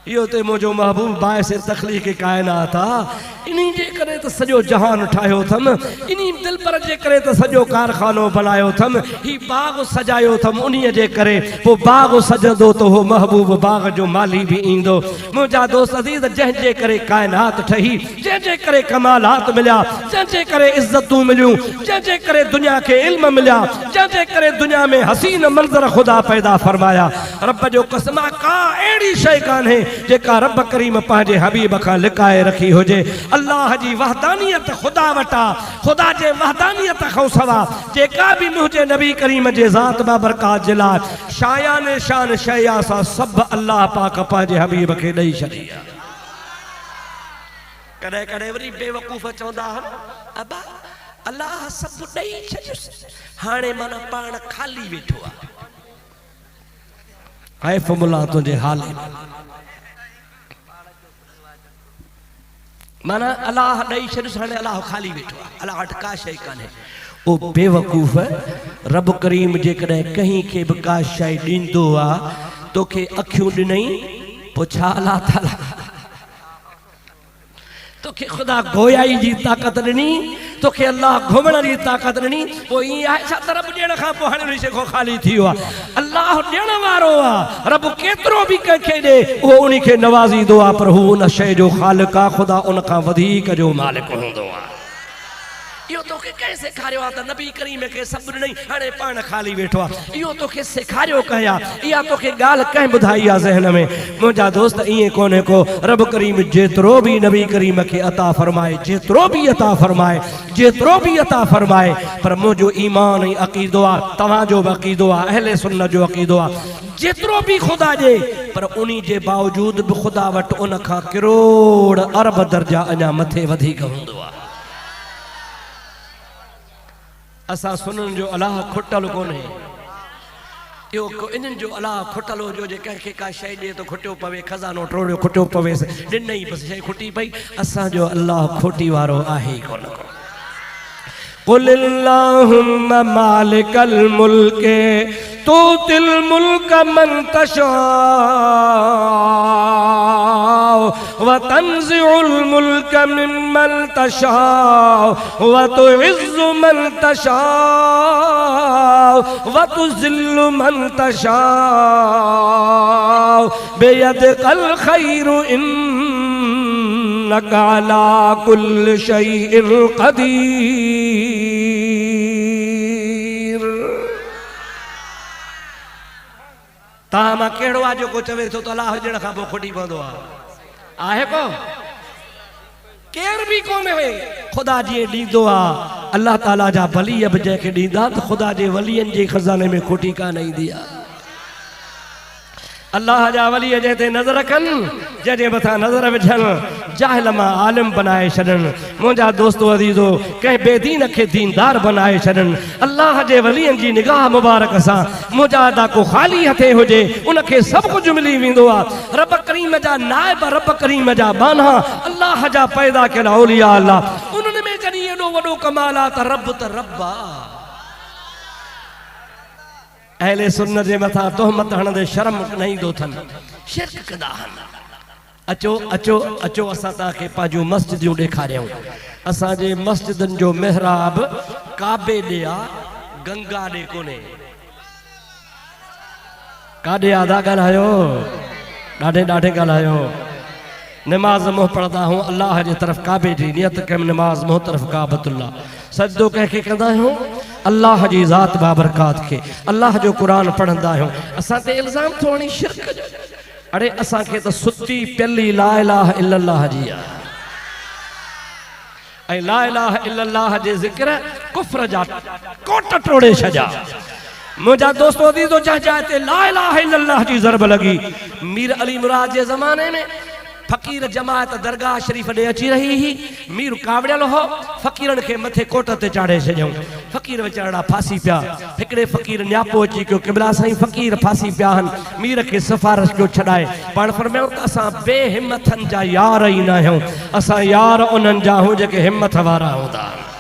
इहो ते मुझो महबूब बाइस तखलीक़ कायनात आ इन्हीं जे करे त सॼो जहान ठाहियो अथम इन्हीं दिल पर जे करे त सॼो कारखानो बनायो अथम ही बाग सजायो अथम उन्हीं जे करे पोइ बाग सजंदो त हो महबूब बाग जो माली भी ईंदो। मुंहिंजा दोस्त अज़ीज़ जंहिंजे करे कायनात ठही जंहिंजे करे कमालात मिलिया जंहिंजे करे इज़तूं मिलियूं जंहिंजे करे दुनिया खे इल्म मिलिया जंहिंजे करे दुनिया में हसीन मंज़र ख़ुदा पैदा फरमाया। रब जो कसम का अहिड़ी शइ कान्हे जेका रब करीम पंहिंजे हबीब खां लिकाए रखी हुजे। अल्लाह जी वहदानियत खुदा वटा खुदा जे वहदानियत खां सवा जेका भी मुझे नबी करीम जे ज़ात बाबरकात जे लाइ शायान शान शया सा सब अल्लाह पाक पंहिंजे हबीब खे ॾेई छॾी। कॾहिं कॾहिं वरी बेवकूफ़ चवंदा आहिनि अबा अल्लाह सभु ॾेई छॾियुसि हाणे माना पाण खाली वेठो आहे। फमुला तुंहिंजे हाल माना अल्लाह ॾेई छॾियुसि हाणे अल्लाह खाली वेठो आहे अल्लाह वटि का शइ कान्हे। ओ बेवकूफ़ रब करीम जेकॾहिं कहीं के बि का शइ ॾींदो आहे तोखे अखियूं ॾिनई पोइ छा अलाह ताला तोखे ख़ुदा गोयाई जी ताक़त ॾिनी तोखे अल्लाह घुमण जी ताक़त ॾिनी पोइ ईअं आहे छा त रब ॾियण खां पोइ हाणे शेखो ख़ाली थी वियो आहे अल्लाह ॾियण वारो आहे रब केतिरो बि कंहिंखे ॾे उहो उन खे नवाज़ींदो आहे पर हू उन शइ जो ख़ालिक़ आहे ख़ुदा उन खां वधीक जो मालिक हूंदो आहे इहो तोखे कंहिं सेखारियो आहे त नबी करीम खे सब्र नहीं हाणे पाण खाली वेठो आहे इहो तोखे सेखारियो कया इहा तोखे ॻाल्हि कंहिं ॿुधाई आहे ज़हन में मुंहिंजा दोस्त ईअं कोन्हे को रब करीम जेतिरो बि नबी करीम खे अता फरमाए जेतिरो बि अता फरमाए जेतिरो बि अता फरमाए पर मुंहिंजो ईमान ऐं अक़ीदो आहे तव्हांजो बि अक़ीदो आहे अहले सुन्नत जो अक़ीदो आहे जेतिरो बि ख़ुदा ॾे पर उन जे बावजूद बि ख़ुदा वटि उन खां करोड़ अरब दर्जा अञा मथे वधीक हूंदो आहे असां सुनन जो अलाह खुटल कोन्हे इहो इन्हनि जो अलाह खुटल हुजो जे कंहिंखे का शइ ॾिए तो खुटियो पवे खज़ानो टोड़ियो खुटियो पवेसि ॾिनई बसि शइ खुटी पई असांजो अलाह खोटी वारो आहे ई कोन को क़ुल अल्लाहुम्मा मालिकल मुल्क तूतिल मुल्क मन तशा व तंज़िउल मुल्क मिम्मन तशा व तुइज़्ज़ु मन तशा व तुज़िल्लु मन तशा बियदिकल खैरु इन्नका अला कुल्लि शैइन क़दीर तव्हां मां कहिड़ो आहे जेको चवे थो त अलाह ॾियण खां पोइ खुटी पवंदो आहे को केर बि कोन्हे ख़ुदा जीअं ॾींदो आहे अल्लाह ताला जा वली बि जंहिंखे ॾींदा त ख़ुदा जे वलियनि जे खज़ाने में खोटी कान ईंदी आहे अल्लाह जा वली जंहिं ते नज़र कनि जंहिंजे मथां नज़र विझनि जाहिल मां आलिम बनाए छॾनि मुंहिंजा दोस्तो अज़ीज़ो कंहिं बेदीन खे दीनदार बनाए छॾनि अल्लाह जे वलियनि जी निगाह मुबारक सां मुंहिंजा अदा को ख़ाली हथे हुजे उनखे सभु कुझु मिली वेंदो आहे रब करीम जा नाइब रब करीम जा बाना अल्लाह जा पैदा कयल औलिया अल्लाह उन्हनि में जॾहिं एॾो वॾो कमाल आहे त रब आहे अहले सुन्नत जे मथां तोहमत हणंदे शर्म न ईंदो अथनि शिरक कंदा आहिनि अचो अचो अचो असां तव्हांखे पंहिंजूं मस्जिदियूं ॾेखारियूं असांजे मस्जिदनि जो मेहराब काबे ॾे आहे गंगा ॾे कोन्हे काॾे आधा ॻाल्हायो ॾाढे ॾाढे ॻाल्हायो नमाज मुंह पढ़ंदा आहियूं अल्लाह जे तरफ़ काबे जी नियत कयमि नमाज मुंह तरफ़ काबतुल्लाह सजदो कंहिंखे कंदा आहियूं अल्लाह जी ज़ात बाबरकात के अल्लाह जो कुरान पढ़ंदा आहियूं असां ते इल्ज़ाम थो हणी शिरक जो अरे असांखे त सुती पियली ला इलाहा इल्लल्लाह जी आहे ऐं ला इलाहा इल्लल्लाह जे ज़िक्र कुफ्र जा कोट टोड़े छॾिया मुंहिंजा दोस्तो अज़ीज़ो जंहिं ते ला इलाहा इल्लल्लाह जी ज़रब लॻी मीर अली मुराद जे ज़माने में फ़कीर जमात दरगाह शरीफ ॾे अची रही ही मीर कावड़ियल हो फ़कीरनि खे मथे कोट ते चाढ़े छॾियऊं फ़कीर वीचारा फासी पिया हिकिड़े फ़कीर न्यापो अची कयो क़िबला साईं फ़कीर फासी पिया आहिनि मीर खे सिफ़ारिश जो छॾाए पाण फरमायूं त असां बेहिमतनि जा यार ई न आहियूं असां यार उन्हनि जा आहियूं जेके हिमत वारा हूंदा आहिनि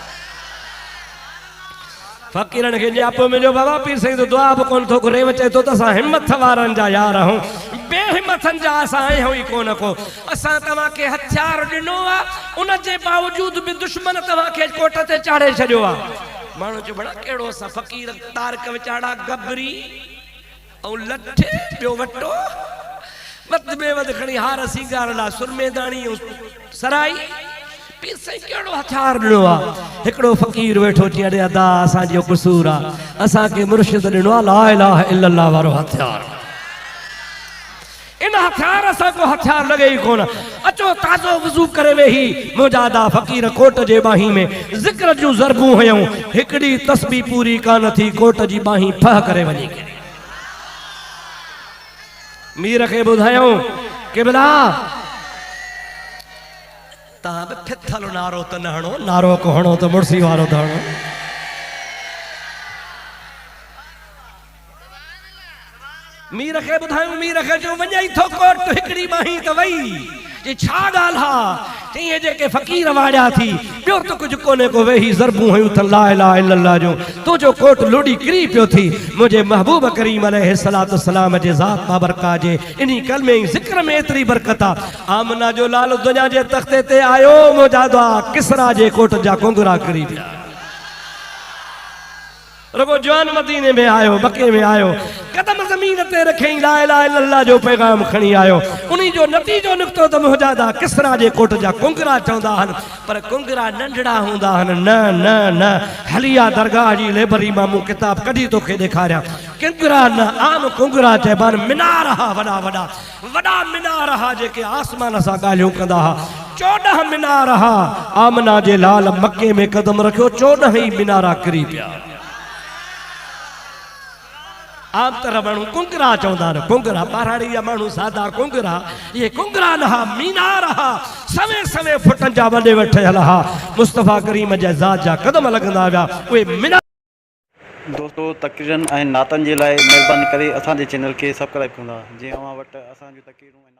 फ़कीरनि खे न्यापो मिलियो बाबा पीर साईं तो दुआ बि कोन थो घुरे चए थो त असां हिमत वारनि जा यार आहियूं बेहिमतनि जा असां आहियूं ई कोन को असां तव्हांखे हथियार ॾिनो आहे उन जे बावजूद बि दुश्मन तव्हांखे कोट ते चाढ़े छॾियो आहे माण्हू चयो बड़ा कहिड़ो असां फ़कीर तारक वीचारा गबरी ऐं लठे ॿियो वटो वध में वधि खणी हार सींगार लाइ सुरमेदानी सराई पीर साईं कहिड़ो हथियार ॾिनो आहे हिकिड़ो फ़कीर वेठो अची अड़े अदा असांजो क़सूर आहे असांखे मुर्शिद ॾिनो आहे ला इलाहा इल्लल्लाह वारो हथियार इन हथियार सां को हथियार लॻे ई कोन अचो ताज़ो वज़ू करे वेही मुंहिंजा अदा फ़कीर कोट जे बाही में ज़िक्र जूं ज़रबूं हुयूं हिकिड़ी तस्बीह पूरी कान थी कोट जी बाही फह करे वञी मीर खे ॿुधायूं क़िबला तव्हां बि फिथल नारो त न हणो नारो को हणो त मुड़सी वारो त हणो मीर खे ॿुधायूं मीर खे जो वञई थो कोट हिकिड़ी बाही त वई ये छा ॻाल्हि आहे चई जेके फ़कीर वाड़िया थी ॿियो त कुझु कोन्हे को वेही ज़रबूं हुयूं त ला इलाहा इल्लल्लाह जो तुंहिंजो कोट लोडी किरी पियो थी मुंहिंजे महबूब करीम अलैहिस्सलातु वस्सलाम जे ज़ात बाबरका जे इन कलमे ज़िक्र में एतिरी बरकत आहे। आमना जो लाल दुनिया जे तख़्ते ते आयो मुंहिंजा दुआ किसरा जे कोट जा कोंगरा किरी पिया रगो जवान मदीने में आयो बके में आयो कदम जमीन ते रखई ला इलाहा इल्लल्लाह जो पैगाम खणी आयो उन्हीं जो नतीजो निकतो त मुजादा किसरा जे कोट जा कुंगरा चौंदा हन पर कुंगरा नंढड़ा हुंदा हन न न न हलिया दरगाह जी लेबरी मामू किताब कढी तोखे ॾेखारिया कुंगरा न आम कुंगरा चइबा मीनार हा वॾा वॾा वॾा मीनार हा जेके आसमान सां ॻाल्हियूं कंदा हा 14 मीनार हा। आमना जे लाल मके में कदम रखियो 14 ही मीनारा किरी पिया। आम तरह माण्हू कुंगरा चवंदा आहिनि कुंगरा ॿाराड़ी जा माण्हू सादा कुंगरा ये कुंगरा न हा मीनार हा सवे सवे फुटनि जा वॾे वठियल हा मुस्तफ़ा करीम जे ज़ात जा कदम लॻंदा विया उहे मीनार। दोस्तों तकरीरन ऐं नातनि जे लाइ महिरबानी करे असांजे चैनल खे सब्सक्राइब कंदा जीअं अव्हां वटि असांजूं तकरीरूं ऐं